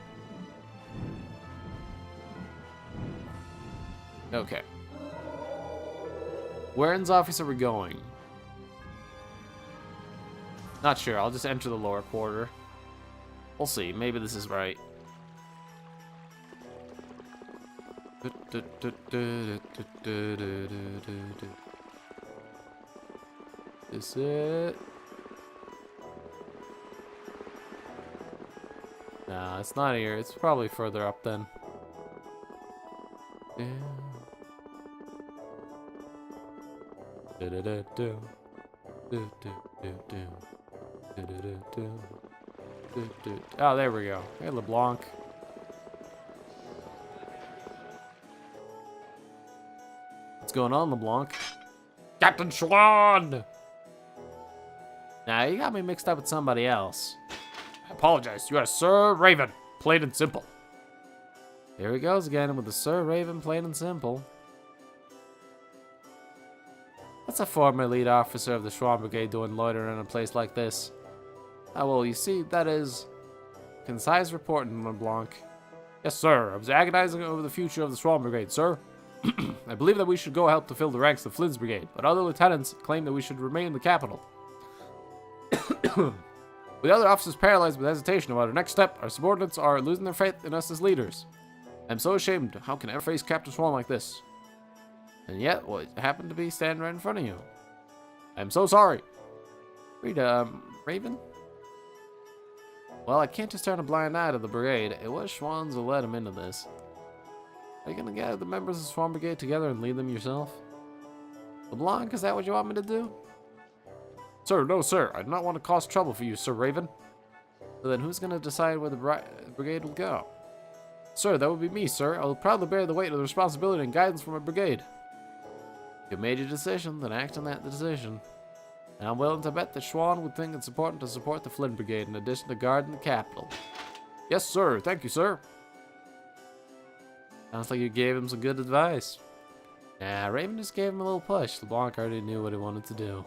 [SPEAKER 1] Okay. Where in Zophius are we going? Not sure. I'll just enter the lower quarter. We'll see. Maybe this is right. Is it? Nah, it's not here. It's probably further up then. Yeah. Oh, there we go. Hey, LeBlanc. What's going on, LeBlanc? Captain Schwan! Nah, you got me mixed up with somebody else. I apologize. You are Sir Raven. Plain and simple. Here he goes again with the Sir Raven, plain and simple. What's a former lead officer of the Schwan Brigade doing loitering in a place like this? Ah, well, you see, that is concise reporting, LeBlanc. Yes, sir. I was agonizing over the future of the Schwan Brigade, sir. I believe that we should go help to fill the ranks of Flynn's brigade, but other lieutenants claim that we should remain in the capital. With the other officers paralyzed with hesitation about our next step, our subordinates are losing their faith in us as leaders. I'm so ashamed. How can I ever face Captain Schwan like this? And yet, what happened to be standing right in front of you? I'm so sorry. Read, Raven? Well, I can't just turn a blind eye to the brigade. It was Schwann's who led him into this. Are you gonna gather the members of the Schwan Brigade together and lead them yourself? LeBlanc, is that what you want me to do? Sir, no, sir. I do not want to cause trouble for you, Sir Raven. So then who's gonna decide where the brigade will go? Sir, that would be me, sir. I will proudly bear the weight of the responsibility and guidance for my brigade. You've made your decision, then act on that decision. And I'm willing to bet that Schwan would think it's important to support the Flynn Brigade in addition to guarding the capital. Yes, sir. Thank you, sir. Sounds like you gave him some good advice. Nah, Raven just gave him a little push. LeBlanc already knew what he wanted to do.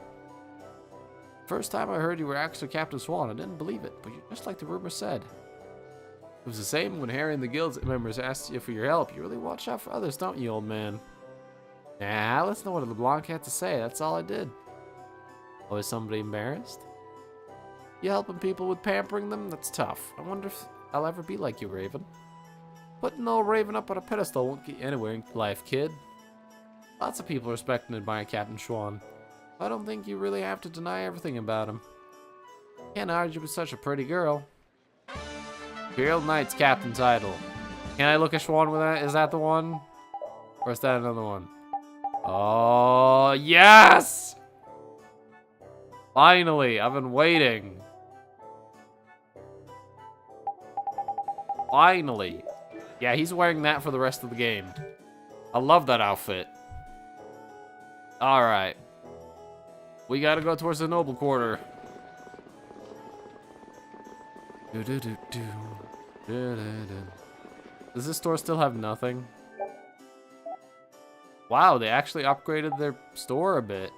[SPEAKER 1] First time I heard you were actually Captain Schwan, I didn't believe it, but you're just like the rumor said. It was the same when Harry and the guild members asked you for your help. You really watch out for others, don't you, old man? Nah, listen to what LeBlanc had to say. That's all I did. Oh, is somebody embarrassed? You helping people with pampering them? That's tough. I wonder if I'll ever be like you, Raven. Putting old Raven up on a pedestal won't get you anywhere in life, kid. Lots of people respect and admire Captain Schwan. I don't think you really have to deny everything about him. Can't argue with such a pretty girl. Imperial Knight's captain title. Can I look at Schwan with that? Is that the one? Or is that another one? Oh, yes! Finally, I've been waiting. Finally. Yeah, he's wearing that for the rest of the game. I love that outfit. Alright. We gotta go towards the noble quarter. Does this store still have nothing? Wow, they actually upgraded their store a bit.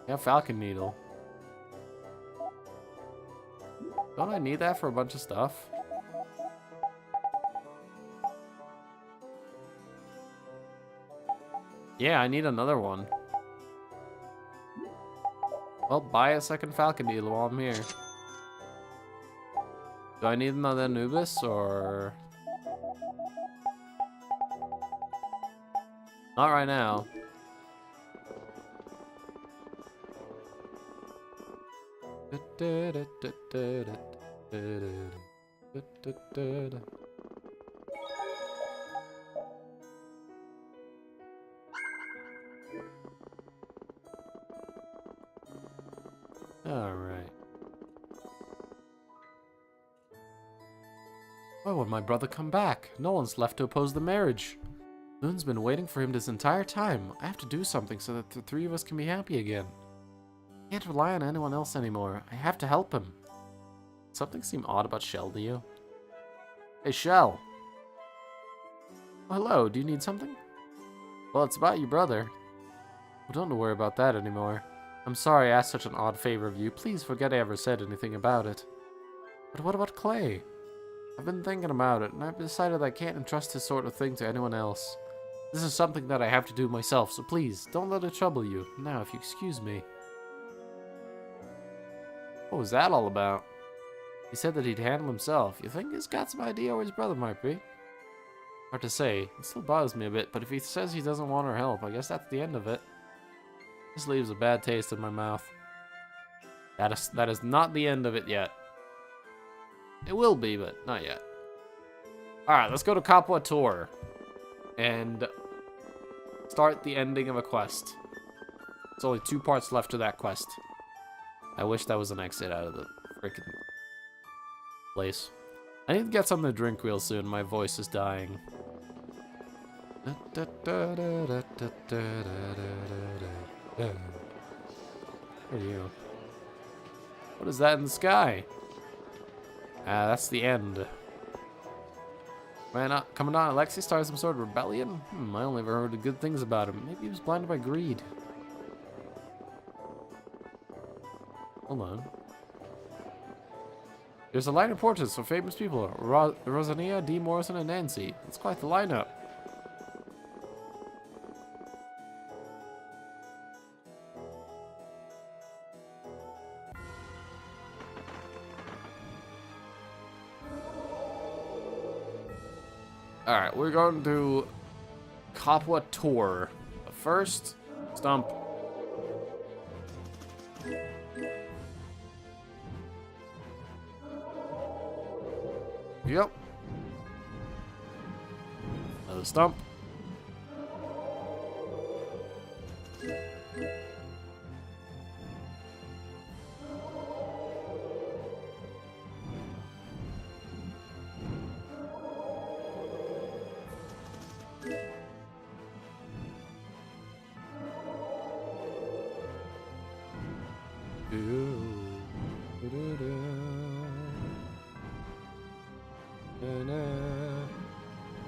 [SPEAKER 1] Yeah, Falcon Needle. Don't I need that for a bunch of stuff? Yeah, I need another one. Well, buy a second Falcon Needle while I'm here. Do I need another Anubis, or... Not right now. Alright. Why would my brother come back? No one's left to oppose the marriage. Moon's been waiting for him this entire time. I have to do something so that the three of us can be happy again. I can't rely on anyone else anymore. I have to help him. Something seem odd about Shell to you? Hey, Shell. Oh, hello, do you need something? Well, it's about your brother. Well, don't worry about that anymore. I'm sorry I asked such an odd favor of you. Please forget I ever said anything about it. But what about Clay? I've been thinking about it, and I've decided I can't entrust this sort of thing to anyone else. This is something that I have to do myself, so please, don't let it trouble you. Now, if you excuse me. What was that all about? He said that he'd handle himself. You think he's got some idea where his brother might be? Hard to say. It still bothers me a bit, but if he says he doesn't want our help, I guess that's the end of it. This leaves a bad taste in my mouth. That is not the end of it yet. It will be, but not yet. Alright, let's go to Capua Tour. And start the ending of a quest. There's only 2 parts left to that quest. I wish that was an exit out of the freaking place. I need to get something to drink real soon. My voice is dying. Where are you? What is that in the sky? Ah, that's the end. Man, Commandant Alexei started some sort of rebellion? I only ever heard good things about him. Maybe he was blinded by greed. Hold on. There's a line of portraits of famous people. Rosania, D. Morrison, and Nancy. It's quite the lineup. Alright, we're going to Capua Tour. But first, Stump. Yep. Another Stump.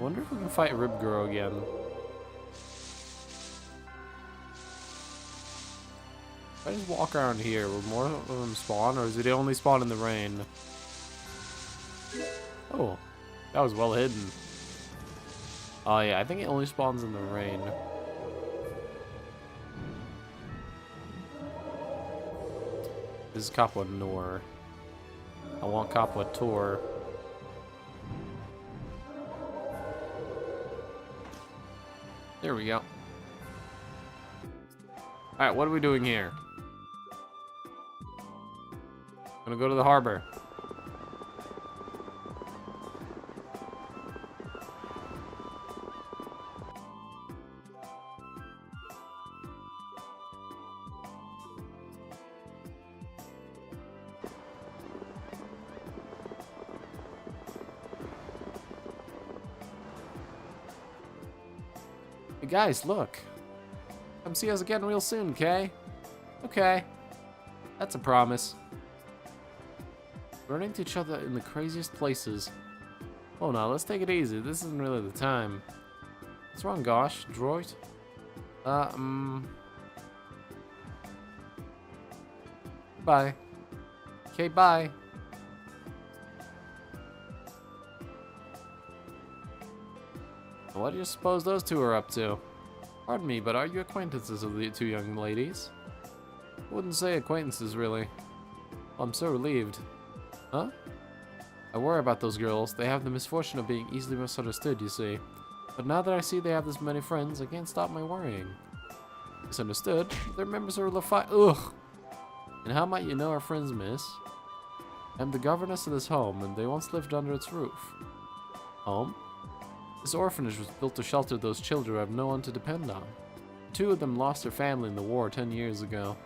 [SPEAKER 1] Wonder if we can fight Rib Girl again. If I just walk around here, will more of them spawn, or is it only spawn in the rain? Oh, that was well hidden. Oh yeah, I think it only spawns in the rain. This is Capua Nor. I want Capua Tour. There we go. Alright, what are we doing here? Gonna go to the harbor. Hey guys, look. Come see us again real soon, okay? Okay. That's a promise. Running into each other in the craziest places. Oh no, let's take it easy. This isn't really the time. What's wrong, Gosh? Droid? Bye. Okay, bye. What do you suppose those two are up to? Pardon me, but are you acquaintances of the two young ladies? I wouldn't say acquaintances, really. Well, I'm so relieved. Huh? I worry about those girls. They have the misfortune of being easily misunderstood, you see. But now that I see they have this many friends, I can't stop my worrying. Misunderstood? Their members are Ugh! And how might you know our friends, miss? I'm the governess of this home, and they once lived under its roof. Home? This orphanage was built to shelter those children who have no one to depend on. Two of them lost their family in the war 10 years ago.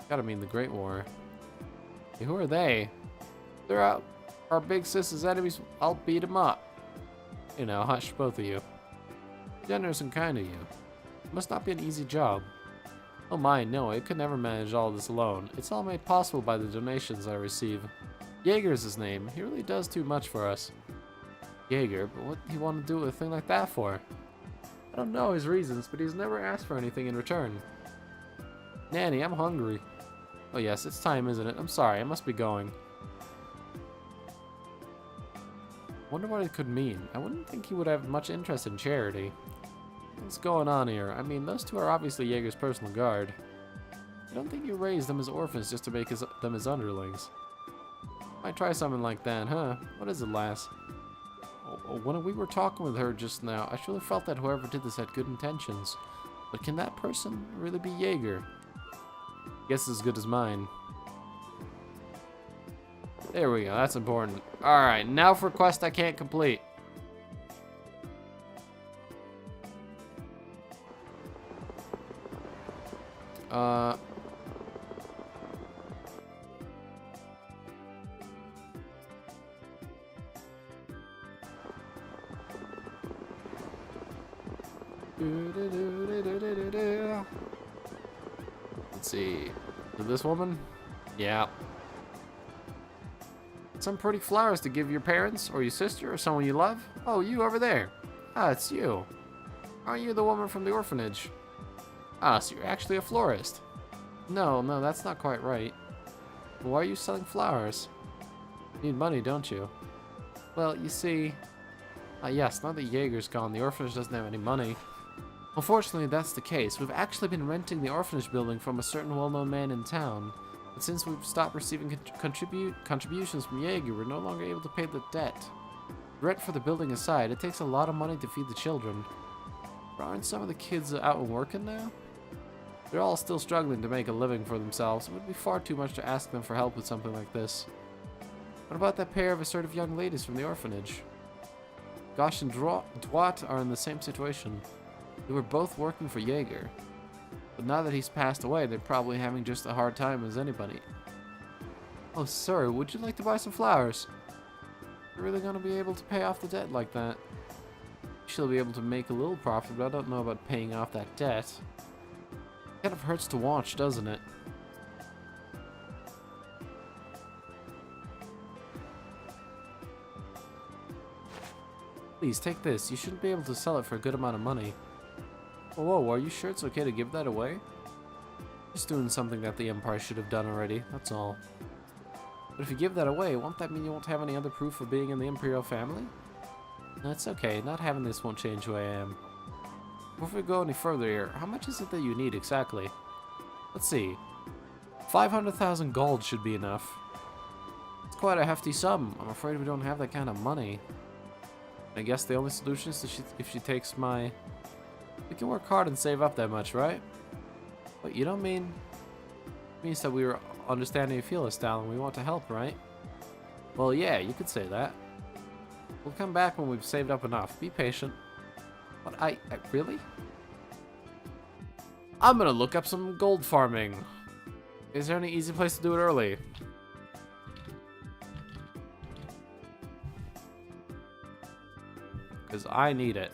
[SPEAKER 1] Gotta mean the Great War. Hey, who are they? They're out. Our big sis's enemies. I'll beat them up. You know, hush, both of you. Generous and kind of you. It must not be an easy job. Oh my, no, I could never manage all this alone. It's all made possible by the donations I receive. Jaeger's his name. He really does too much for us. Jaeger, but what do you want to do with a thing like that for? I don't know his reasons, but he's never asked for anything in return. Nanny, I'm hungry. Oh yes, it's time, isn't it? I'm sorry, I must be going. Wonder what it could mean. I wouldn't think he would have much interest in charity. What's going on here? I mean, those two are obviously Jaeger's personal guard. I don't think you raised them as orphans just to make them his underlings. Might try something like that, huh? What is it, lass? When we were talking with her just now, I truly felt that whoever did this had good intentions. But can that person really be Jaeger? Guess as good as mine. There we go, that's important. Alright, now for quest I can't complete. Let's see. Is this woman? Yeah. Some pretty flowers to give your parents, or your sister, or someone you love? Oh, you over there. Ah, it's you. Aren't you the woman from the orphanage? Ah, so you're actually a florist. No, that's not quite right. Why are you selling flowers? You need money, don't you? Well, you see... yes, now that Jaeger's gone, the orphanage doesn't have any money. Unfortunately, that's the case. We've actually been renting the orphanage building from a certain well-known man in town. But since we've stopped receiving contributions from Jaeger, we're no longer able to pay the debt. Rent for the building aside, it takes a lot of money to feed the children. But aren't some of the kids out and working now? They're all still struggling to make a living for themselves. It would be far too much to ask them for help with something like this. What about that pair of assertive young ladies from the orphanage? Gosh and Dwat are in the same situation. They were both working for Jaeger. But now that he's passed away, they're probably having just a hard time as anybody. Oh, sir, would you like to buy some flowers? You're really gonna be able to pay off the debt like that? She'll be able to make a little profit, but I don't know about paying off that debt. Kind of hurts to watch, doesn't it? Please, take this. You shouldn't be able to sell it for a good amount of money. Whoa, are you sure it's okay to give that away? Just doing something that the Empire should have done already, that's all. But if you give that away, won't that mean you won't have any other proof of being in the Imperial family? No, it's okay. Not having this won't change who I am. Before we go any further here, how much is it that you need exactly? Let's see. 500,000 gold should be enough. It's quite a hefty sum. I'm afraid we don't have that kind of money. I guess the only solution is if she takes my... We can work hard and save up that much, right? But you don't mean... It means that we were understanding you feel us, Stalin. We want to help, right? Well, yeah, you could say that. We'll come back when we've saved up enough. Be patient. But I really? I'm gonna look up some gold farming. Is there any easy place to do it early? Because I need it.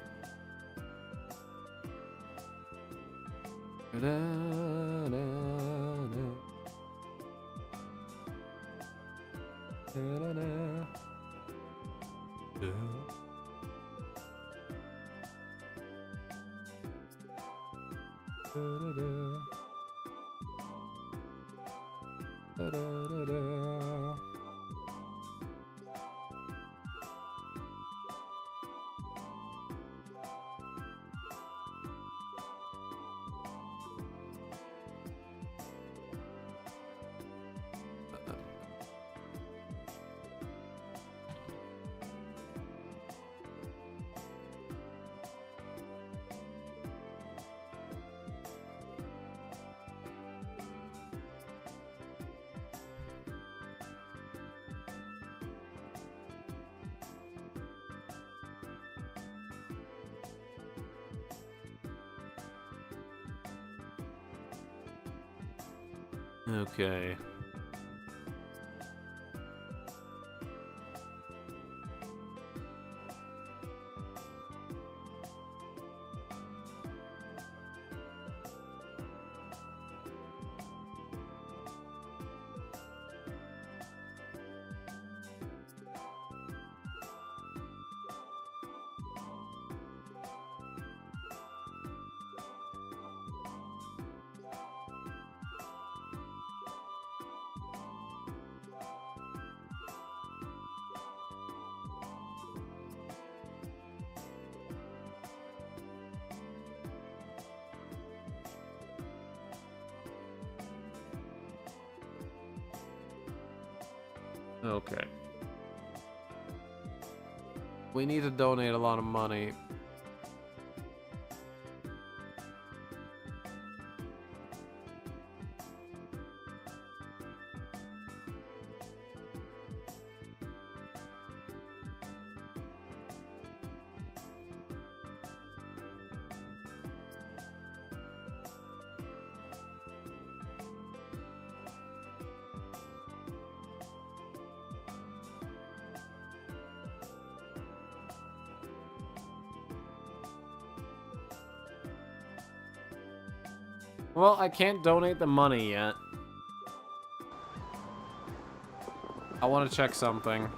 [SPEAKER 1] Okay. Okay. We need to donate a lot of money. Well, I can't donate the money yet. I want to check something.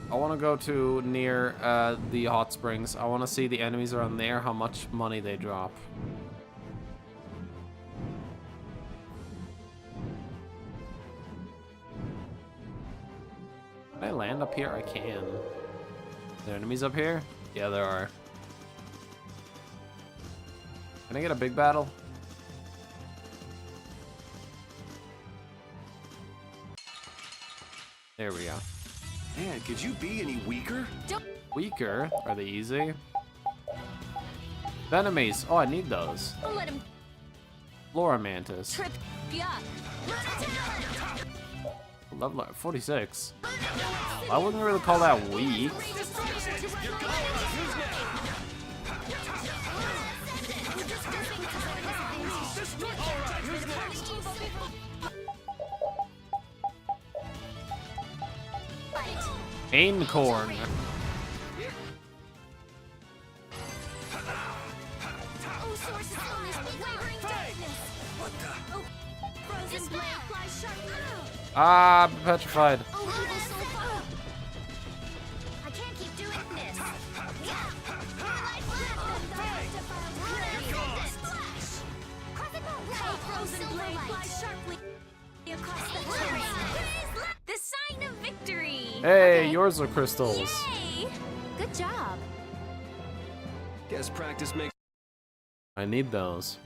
[SPEAKER 1] I want to go to near the hot springs. I want to see the enemies around there, how much money they drop. Can I land up here? I can. Are there enemies up here? Yeah, there are. Can I get a big battle? There we go.
[SPEAKER 9] Man, could you be any weaker?
[SPEAKER 1] Weaker? Are they easy? Venomies. Oh, I need those.
[SPEAKER 14] Let him
[SPEAKER 1] Flora Mantis.
[SPEAKER 14] trip you up.
[SPEAKER 1] Level 46. I wouldn't really call that weak. Aimcorn. Ah, I'm petrified.
[SPEAKER 4] I can't keep doing this.
[SPEAKER 14] The sign of victory.
[SPEAKER 1] Hey, yours are crystals.
[SPEAKER 14] Yay!
[SPEAKER 11] Good job.
[SPEAKER 9] Guess practice makes.
[SPEAKER 1] I need those.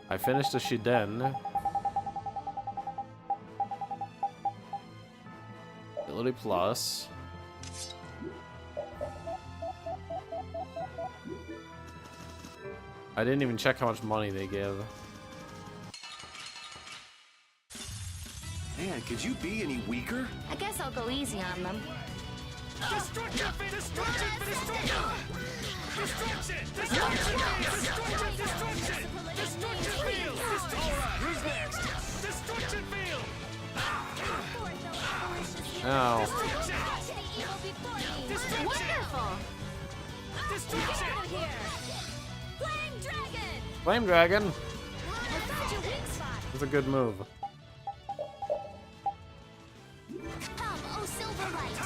[SPEAKER 1] I finished the Shiden. Ability plus. I didn't even check how much money they give.
[SPEAKER 9] Man, could you be any weaker?
[SPEAKER 11] I guess I'll go easy on them.
[SPEAKER 10] Destruction for destruction for destruction! Destruction! Destruction! Destruction! Destruction! Destruction field! Alright, who's next? Destruction field!
[SPEAKER 1] Ow.
[SPEAKER 14] Wonderful.
[SPEAKER 10] Destruction!
[SPEAKER 14] Flame dragon.
[SPEAKER 1] Flame Dragon.
[SPEAKER 14] I found your weak spot.
[SPEAKER 1] That's a good move.
[SPEAKER 4] Come, oh Silverlight.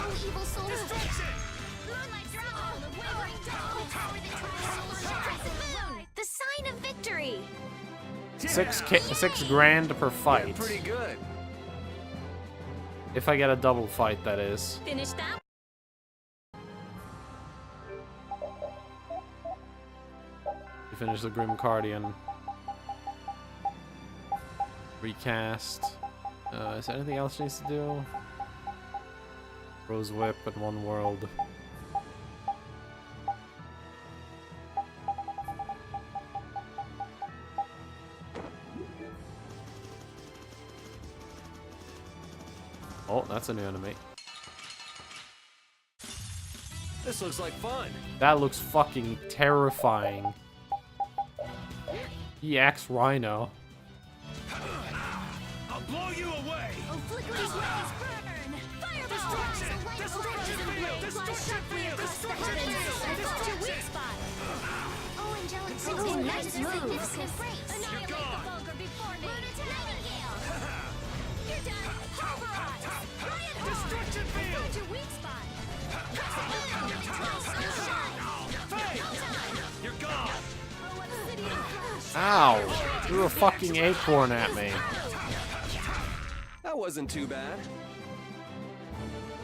[SPEAKER 4] Oh evil soul.
[SPEAKER 14] Moonlight dragon. The wavering dawn. Power that tries moon. The sign of victory.
[SPEAKER 1] 6 grand per fight.
[SPEAKER 9] Pretty good.
[SPEAKER 1] If I get a double fight, that is.
[SPEAKER 14] Finish that.
[SPEAKER 1] You finish the Grim Guardian. Recast. Is there anything else she needs to do? Rose Whip and One World. Oh, that's a new enemy.
[SPEAKER 15] This looks like fun.
[SPEAKER 1] That looks fucking terrifying. EX Rhino.
[SPEAKER 15] I'll blow you away.
[SPEAKER 7] Oh, flickering rays burn! Fireball!
[SPEAKER 15] Destruction field! Destruction field! Destruction field!
[SPEAKER 7] Weak spot!
[SPEAKER 4] Oh, Angelic
[SPEAKER 7] Ooh,
[SPEAKER 4] Six
[SPEAKER 7] nice
[SPEAKER 4] is a
[SPEAKER 7] move.
[SPEAKER 4] significant break.
[SPEAKER 7] Annihilate the vulgar before me!
[SPEAKER 4] Nightingale!
[SPEAKER 7] You're done! Pulverize! Riot horn!
[SPEAKER 15] Destruction
[SPEAKER 7] I
[SPEAKER 15] field!
[SPEAKER 7] found your weak spot!
[SPEAKER 15] You're gone.
[SPEAKER 7] Oh, obsidian flash!
[SPEAKER 1] Ow! Threw a fucking acorn at me.
[SPEAKER 15] That wasn't too bad.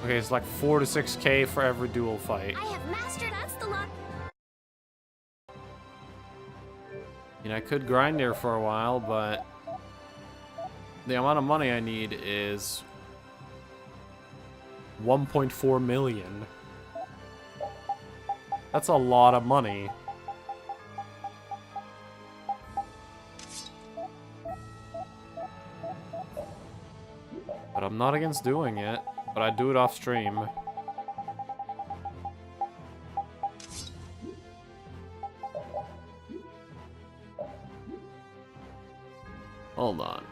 [SPEAKER 1] Okay, it's like 4 to 6k for every duel fight.
[SPEAKER 4] I have mastered.
[SPEAKER 14] That's the lot.
[SPEAKER 1] I could grind here for a while, but the amount of money I need is 1.4 million. That's a lot of money. But I'm not against doing it, but I'd do it off stream. Hold on.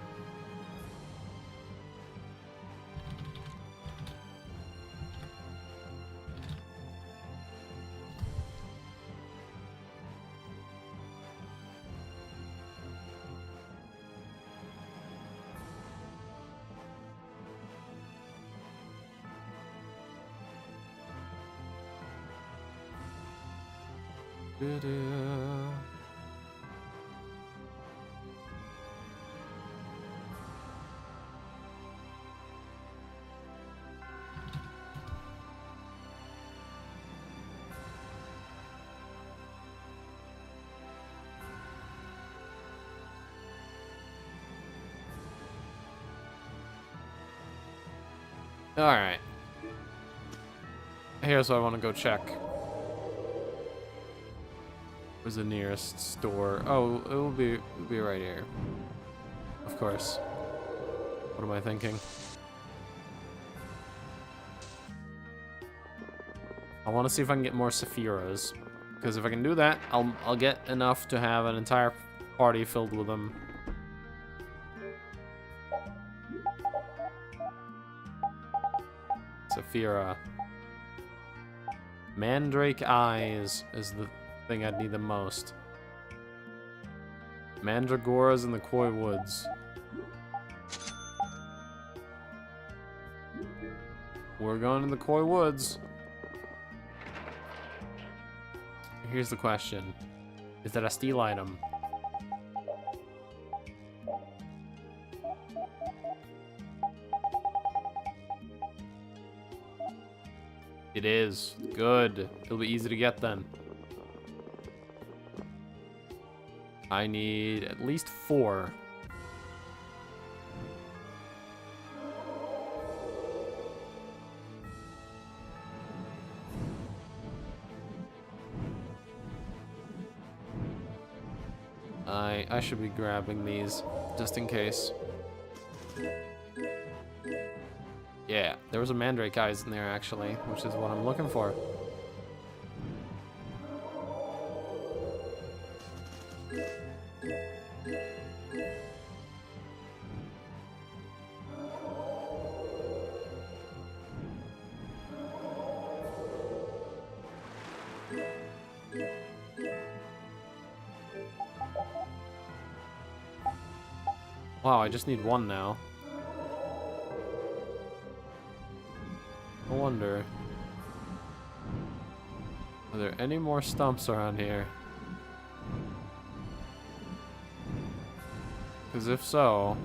[SPEAKER 1] Alright. Here's what I want to go check. Where's the nearest store? Oh, it'll be right here. Of course. What am I thinking? I want to see if I can get more Sephiras. Because if I can do that, I'll get enough to have an entire party filled with them. Sephira. Mandrake Eyes is the thing I'd need the most. Mandragoras in the Koi Woods. We're going to the Koi Woods. Here's the question. Is that a steal item? It is. Good. It'll be easy to get then. I need at least 4. I should be grabbing these just in case. Yeah, there was a Mandrake Eyes in there actually, which is what I'm looking for. Wow, I just need 1 now. I wonder, are there any more stumps around here? Because if so,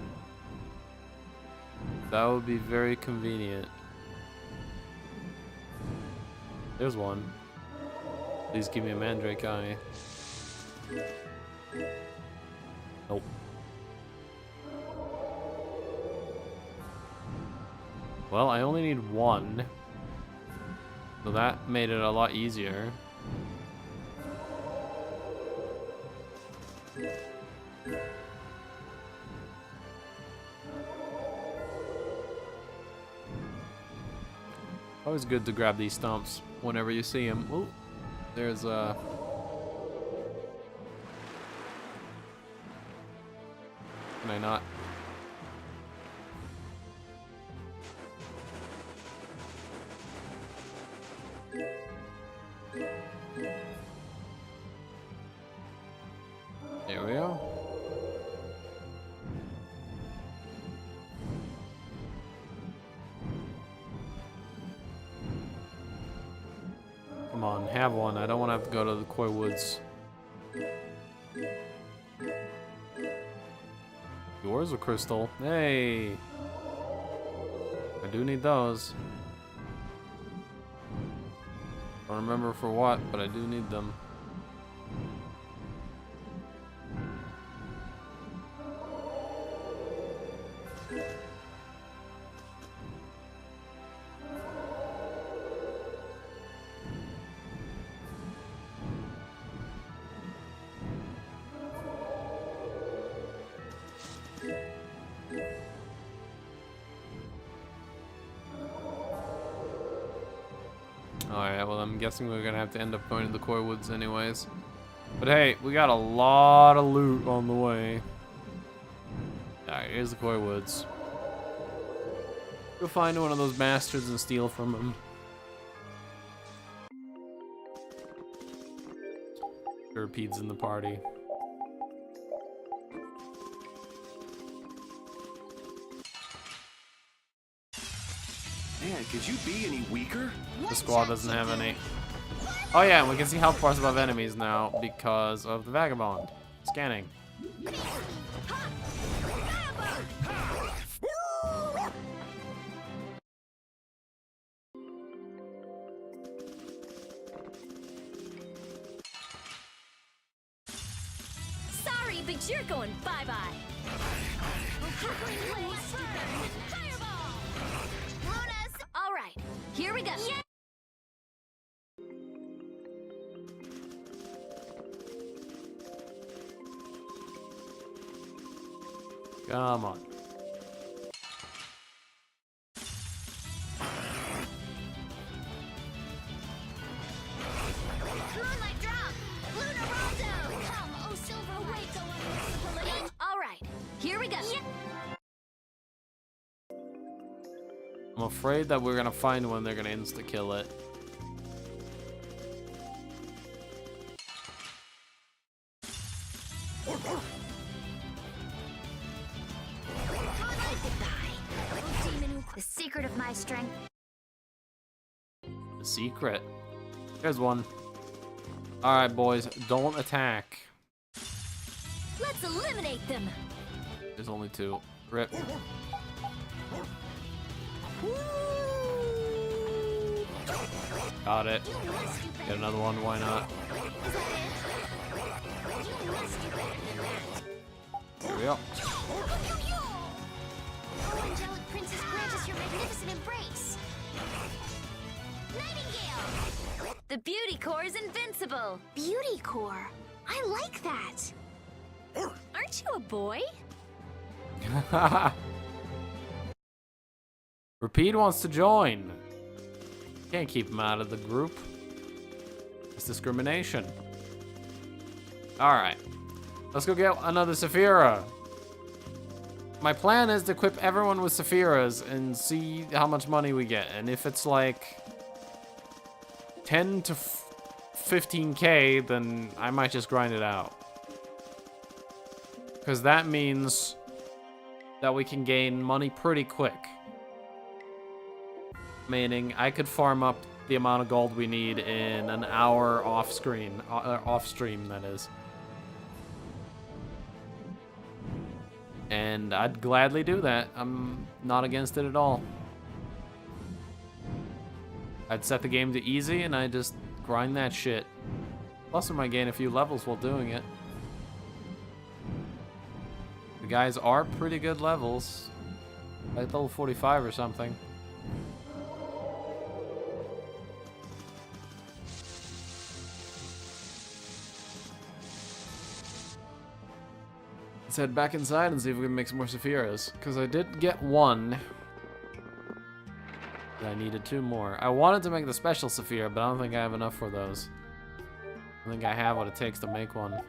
[SPEAKER 1] that would be very convenient. There's one. Please give me a Mandrake Eye. Nope. Well, I only need 1. So that made it a lot easier. Always good to grab these stumps whenever you see them. Ooh, there's a... Can I not? There we go. Come on, have one. I don't want to have to go to the Koi Woods. Yours a crystal? Hey! I do need those. Don't remember for what, but I do need them. Alright, well I'm guessing we're gonna have to end up going to the Koi Woods anyways. But hey, we got a lot of loot on the way. Alright, here's the Koi Woods. Go find one of those bastards and steal from him. Surapede's in the party.
[SPEAKER 9] Man, could you be any weaker?
[SPEAKER 1] The squad doesn't have any. Oh yeah, we can see health bars above enemies now because of the vagabond. Scanning.
[SPEAKER 14] Sorry, but you're going bye-bye. All right, here we go. Yeah.
[SPEAKER 1] Come on.
[SPEAKER 4] Moonlight drop! Luna Rondo! Come, oh silver wake!
[SPEAKER 14] All right, here we go. Yeah.
[SPEAKER 1] I'm afraid that we're gonna find one, they're gonna insta-kill it.
[SPEAKER 11] The secret of my strength.
[SPEAKER 1] The secret. There's one. Alright, boys, don't attack.
[SPEAKER 14] Let's eliminate them.
[SPEAKER 1] There's only two. Rip. Got it. Get another one, why not? Here we go.
[SPEAKER 4] Oh, angelic princess, grant us your magnificent embrace! Nightingale!
[SPEAKER 14] The beauty core is invincible.
[SPEAKER 4] Beauty core? I like that!
[SPEAKER 14] Aren't you a boy?
[SPEAKER 1] Repeat wants to join. Can't keep him out of the group. It's discrimination. Alright. Let's go get another Saphira. My plan is to equip everyone with Saphiras and see how much money we get. And if it's like 10 to 15k, then I might just grind it out. Because that means that we can gain money pretty quick. Meaning I could farm up the amount of gold we need in an hour off stream, that is. And I'd gladly do that. I'm not against it at all. I'd set the game to easy and I just grind that shit. Plus I might gain a few levels while doing it. The guys are pretty good levels. Like level 45 or something. Let's head back inside and see if we can make some more Saphiras. Because I did get one. I needed 2 more. I wanted to make the special Saphira, but I don't think I have enough for those. I think I have what it takes to make one.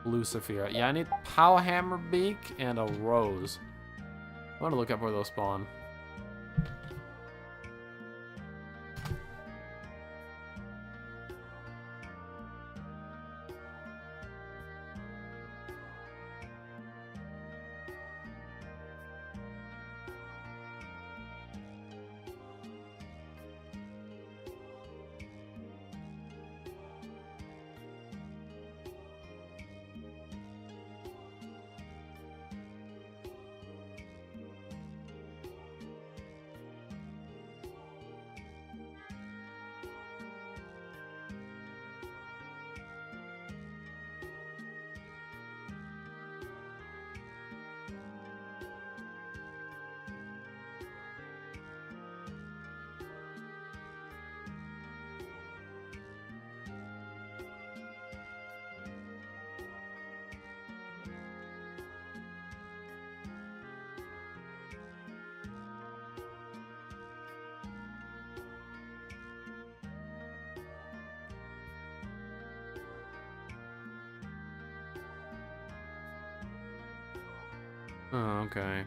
[SPEAKER 1] Blue Saphira. Yeah, I need Powhammer Beak and a Rose. I want to look up where those spawn. Oh, okay.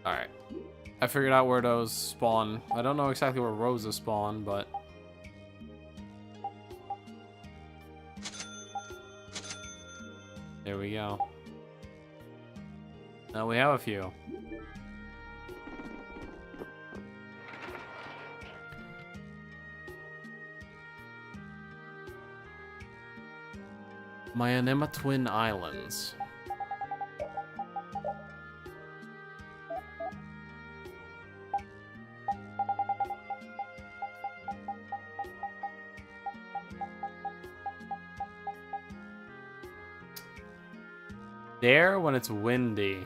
[SPEAKER 1] Alright. I figured out where those spawn. I don't know exactly where roses spawn, but... there we go. Now we have a few. Myanema Twin Islands. There when it's windy.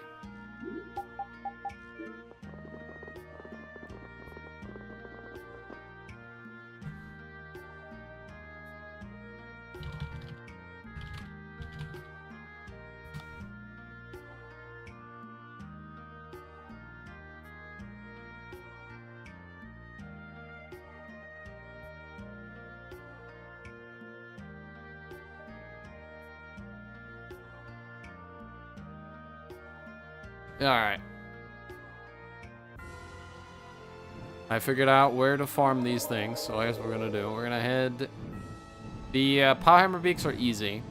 [SPEAKER 1] Alright. I figured out where to farm these things, so here's what we're gonna do. We're gonna head... the Powhammer Beaks are easy.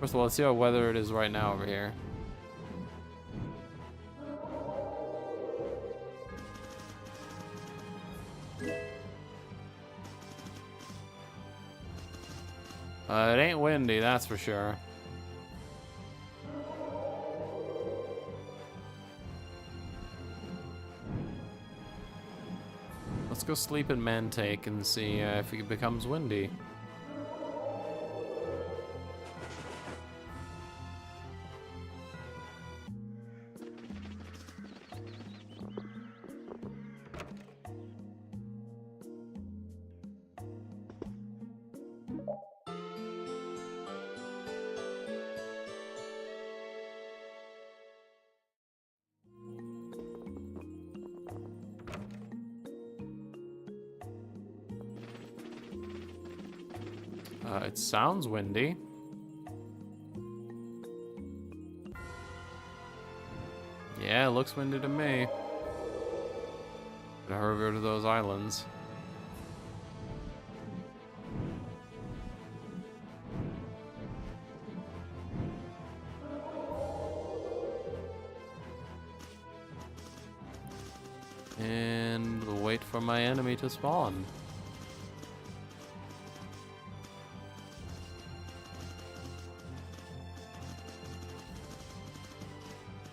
[SPEAKER 1] First of all, let's see how weather it is right now over here. It ain't windy, that's for sure. Let's go sleep in Mantake and see if it becomes windy. It sounds windy. Yeah, it looks windy to me. Gotta hurry over to those islands. And wait for my enemy to spawn.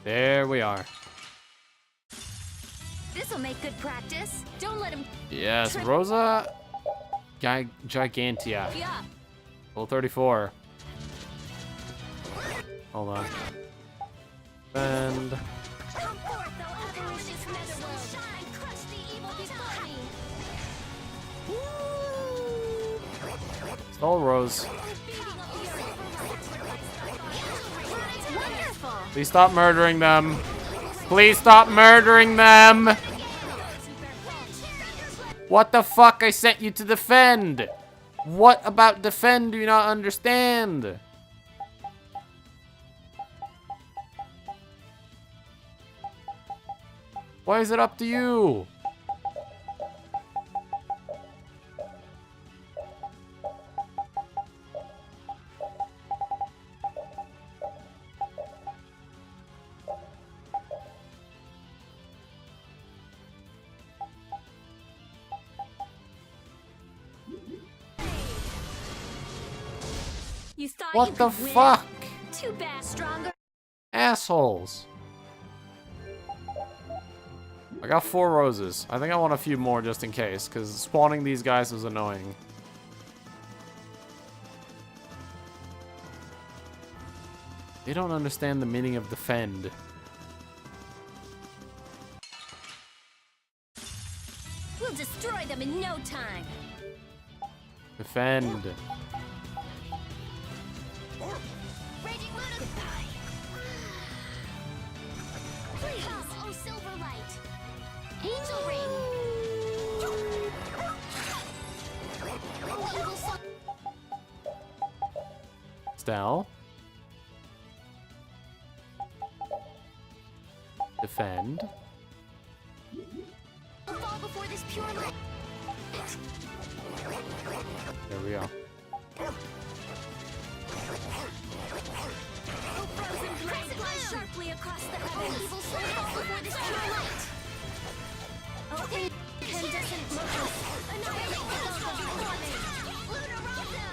[SPEAKER 1] There we are.
[SPEAKER 14] This'll make good practice. Don't let him.
[SPEAKER 1] Yes, Rosa Gigantia.
[SPEAKER 14] Yeah.
[SPEAKER 1] Level 34. Hold on. And
[SPEAKER 15] Come forth, O avaricious netherworld. Shine, crush the evil before me.
[SPEAKER 1] Stall Rose.
[SPEAKER 14] Wonderful.
[SPEAKER 1] Please stop murdering them. Please stop murdering them. What the fuck? I sent you to defend. What about defend do you not understand? Why is it up to you?
[SPEAKER 14] You thought
[SPEAKER 1] What
[SPEAKER 14] you
[SPEAKER 1] the
[SPEAKER 14] could win?
[SPEAKER 1] fuck?
[SPEAKER 14] Too bad. Stronger.
[SPEAKER 1] Assholes. I got 4 roses. I think I want a few more just in case, because spawning these guys is annoying. They don't understand the meaning of defend.
[SPEAKER 14] We'll destroy them in no time.
[SPEAKER 1] Defend.
[SPEAKER 15] Raging Luna.
[SPEAKER 14] Goodbye.
[SPEAKER 15] Please, oh Silverlight. Angel Ring. Oh, evil soul.
[SPEAKER 1] Stell. Defend.
[SPEAKER 15] Fall before this pure light.
[SPEAKER 1] There we go.
[SPEAKER 15] Oh, frozen blade flies sharply across the heavens. Oh, evil soul, fall before this pure light. Oh, incandescent locust. Annihilate the love of your body. Luna Rondo.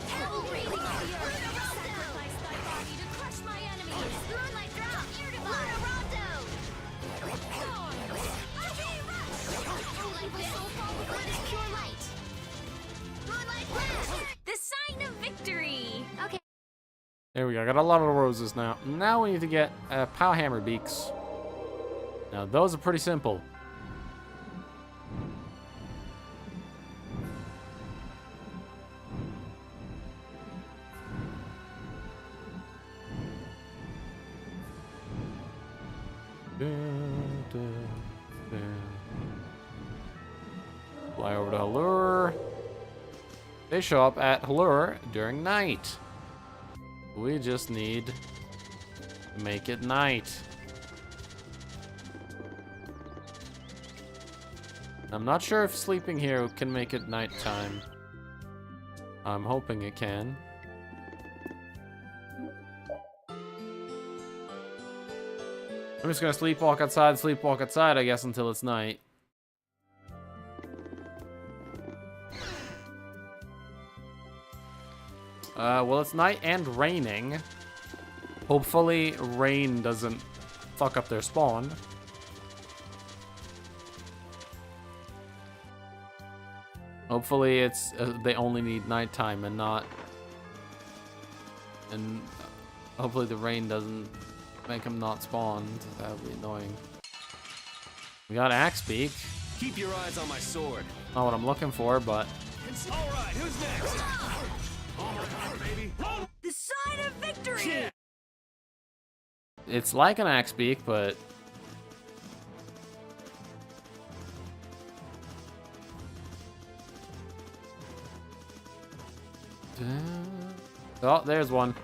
[SPEAKER 15] Hell breathing on the earth. Sacrifice thy body to crush my enemies. Moonlight drop. Ear divine. Luna Rondo. Thorns. Mighty rush. Oh, evil soul, fall before this pure light. Moonlight blast.
[SPEAKER 14] The sign of victory. Okay.
[SPEAKER 1] There we go. I got a lot of roses now. Now we need to get power hammer beaks. Now those are pretty simple. Fly over to Halure. They show up at Halure during night. We just need to make it night. I'm not sure if sleeping here can make it nighttime. I'm hoping it can. I'm just gonna sleepwalk outside, I guess, until it's night. Well, it's night and raining. Hopefully, rain doesn't fuck up their spawn. Hopefully, it's they only need nighttime and not. And hopefully, the rain doesn't make them not spawn. That would be annoying. We got Axe Beak.
[SPEAKER 13] Keep your eyes on my sword.
[SPEAKER 1] Not what I'm looking for, but.
[SPEAKER 13] All right, who's next? Oh my God, baby.
[SPEAKER 7] The sign of victory!
[SPEAKER 1] It's like an Axe Beak, but. Oh, there's one.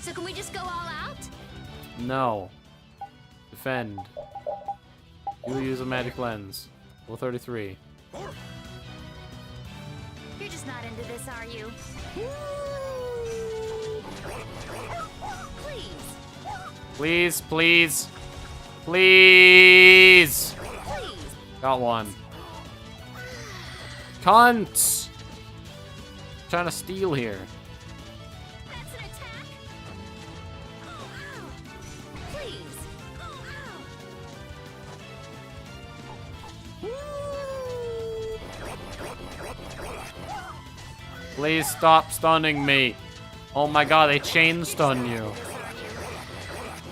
[SPEAKER 14] So can we just go all out?
[SPEAKER 1] No. Defend. You use a magic lens. Level 33.
[SPEAKER 14] You're just not into this, are you?
[SPEAKER 1] Please, please. Please. Got one. Cunts! Trying to steal here. Please stop stunning me. Oh my god, they chain stun you.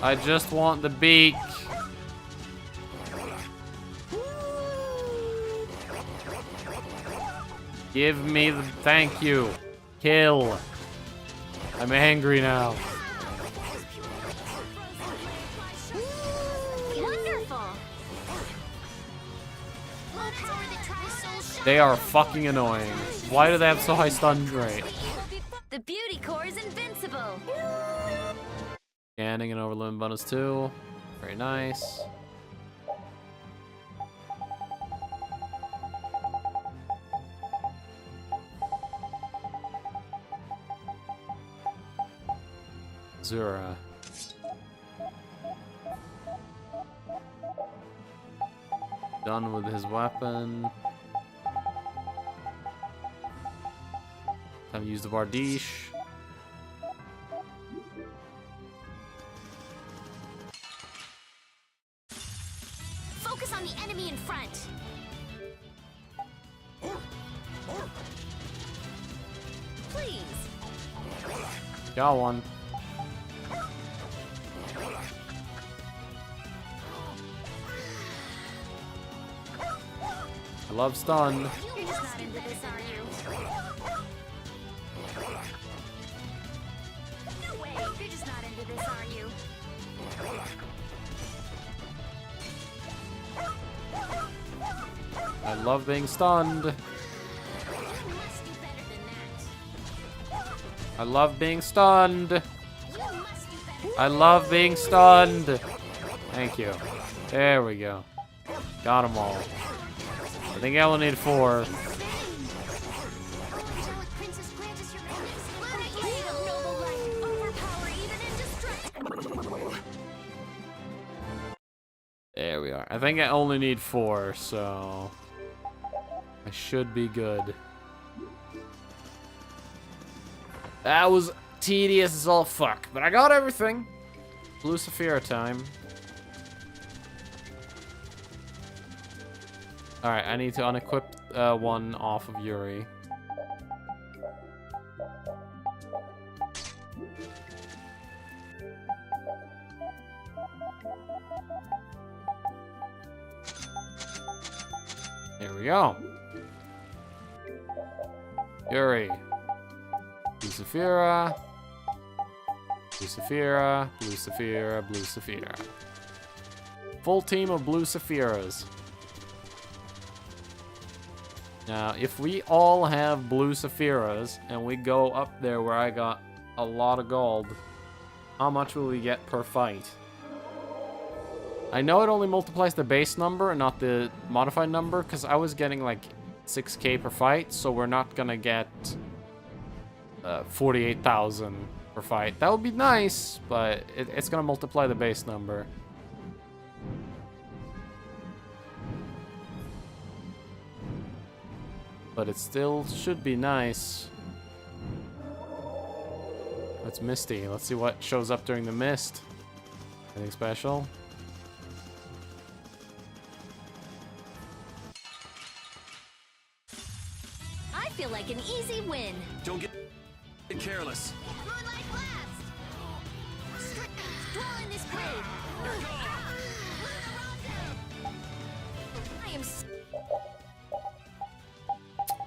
[SPEAKER 1] I just want the beak. Give me the... Thank you. Kill. I'm angry now. They are fucking annoying. Why do they have so high stun rate?
[SPEAKER 15] The beauty core is invincible.
[SPEAKER 1] Scanning and overload bonus 2. Very nice. Zura. Done with his weapon. Time to use the Bardiche.
[SPEAKER 15] Focus on the enemy in front. Please.
[SPEAKER 1] Got one. I love stun.
[SPEAKER 15] You're just not into this, are you? No way. You're just not into this, are you?
[SPEAKER 1] I love being stunned. I love being stunned. I love being stunned. Thank you. There we go. Got them all. I think I will need 4. There we are. I think I only need 4, so I should be good. That was tedious as all fuck, but I got everything. Blue Saphira time. Alright, I need to unequip one off of Yuri. Here we go. Yuri. Blue Saphira. Blue Saphira. Blue Saphira. Blue Saphira. Full team of Blue Saphiras. Now, if we all have Blue Saphiras and we go up there where I got a lot of gold, how much will we get per fight? I know it only multiplies the base number and not the modified number, because I was getting like 6k per fight, so we're not gonna get 48,000 per fight. That would be nice, but it's gonna multiply the base number. But it still should be nice. That's Misty. Let's see what shows up during the mist. Anything special?
[SPEAKER 15] I feel like an easy win.
[SPEAKER 9] Don't get careless.
[SPEAKER 15] Moonlight blast. Dwell in this grave. I am.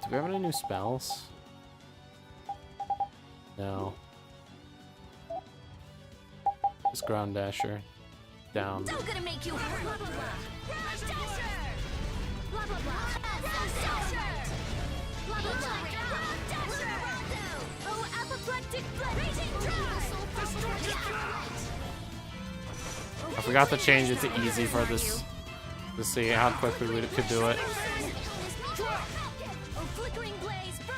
[SPEAKER 1] Do we have any new spells? No. Just Ground Dasher. Down.
[SPEAKER 15] So gonna make you hurt. Blah blah blah. Ground Dasher. Blah blah blah. Dasher. Blah blah blah. Ground Dasher. Oh, apoplectic blood. Raging drive.
[SPEAKER 1] I forgot to change it to easy for this to see how quickly we could do it.
[SPEAKER 15] Oh, flickering blaze burn.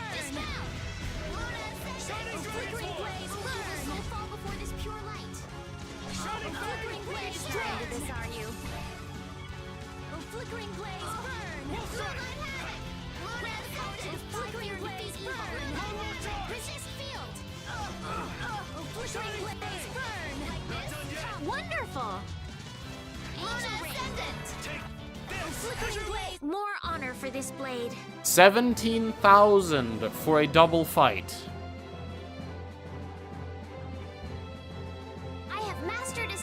[SPEAKER 15] Oh, flickering blaze burn. Will fall before this pure light. Oh, flickering blaze burn. Into this, are you? Oh, flickering blaze burn. Oh, flickering blaze burn. Resist field. Oh, flickering blaze burn. Wonderful. Angel ascendant. Oh, flickering blaze. More on honor for this blade.
[SPEAKER 1] 17,000 for a double fight.
[SPEAKER 15] I have mastered a...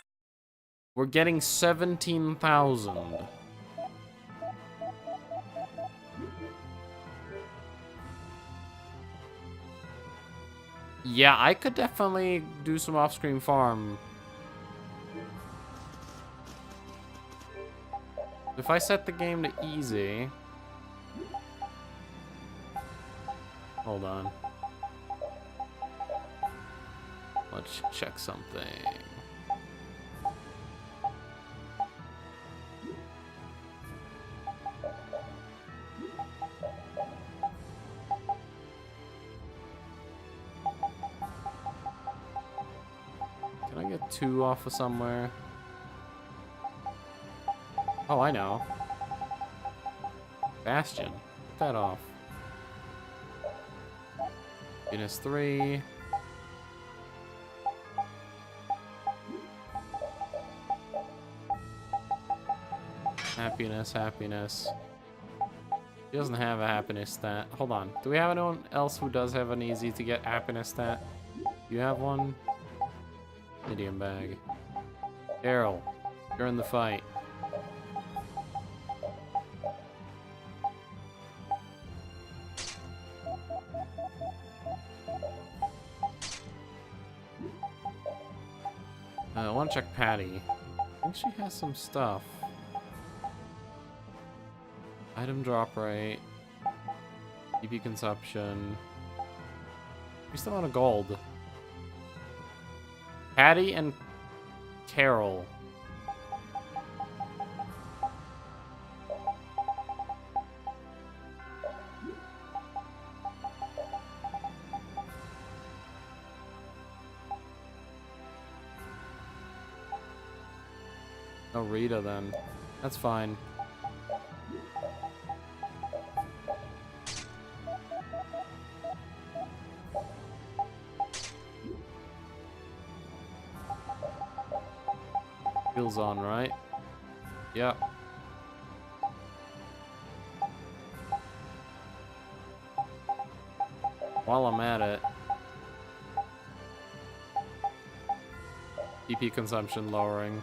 [SPEAKER 1] We're getting 17,000. Yeah, I could definitely do some off-screen farm. If I set the game to easy... Hold on. Let's check something. Can I get 2 off of somewhere? Oh, I know. Bastion. Get that off. Venus 3. Happiness, happiness. He doesn't have a happiness stat. Hold on. Do we have anyone else who does have an easy to get happiness stat? You have one? Medium bag. Daryl, you're in the fight. I want to check Patty. I think she has some stuff. Item drop rate. EP consumption. We still want a gold. Patty and Carol. No Rita then. That's fine. Feels on, right? Yep. While I'm at it, EP consumption lowering.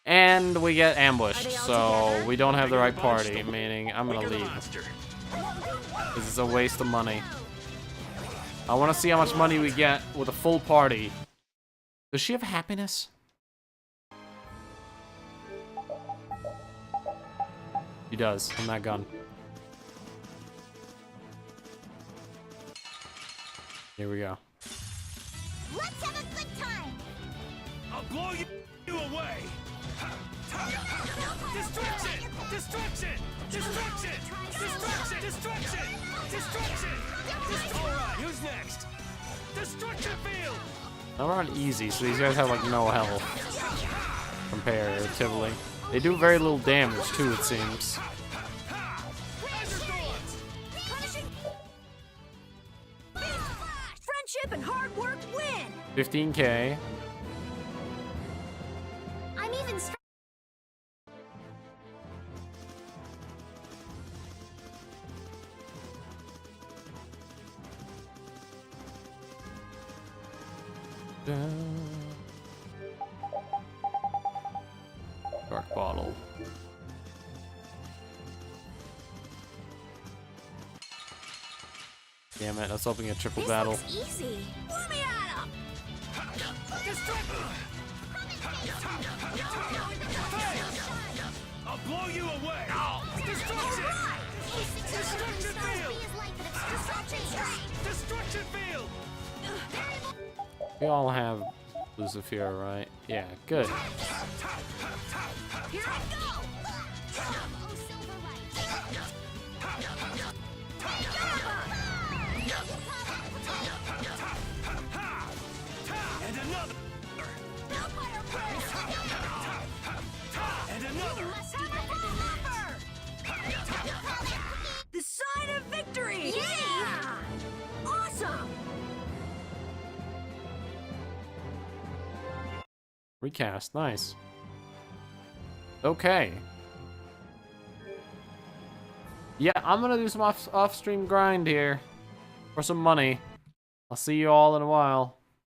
[SPEAKER 1] And we get ambushed, so we don't have the right party, meaning I'm gonna leave. This is a waste of money. I want to see how much money we get with a full party. Does she have happiness? She does, on that gun. Here we go.
[SPEAKER 6] Let's have a good time!
[SPEAKER 10] I'll blow you away! Destruction! Destruction! Destruction! Destruction! Destruction! Destruction! Alright, who's next? Destruction field!
[SPEAKER 1] Now we're on easy, so these guys have like no health comparatively. They do very little damage too, it seems.
[SPEAKER 7] Friendship and hard work win.
[SPEAKER 1] 15K.
[SPEAKER 15] I'm even
[SPEAKER 1] Dark bottle. Damn it, let's hoping a triple battle.
[SPEAKER 15] This looks easy.
[SPEAKER 7] Let me at him.
[SPEAKER 10] I'll blow you away! Destruction! Destruction field! Destruction field!
[SPEAKER 1] We all have Lucifer, right? Yeah, good.
[SPEAKER 15] Here I go! Oh, silver light.
[SPEAKER 10] And another! And another!
[SPEAKER 7] The sign of victory! Yeah! Awesome!
[SPEAKER 1] Recast, nice. Okay. Yeah, I'm gonna do some off-stream grind here for some money. I'll see you all in a while.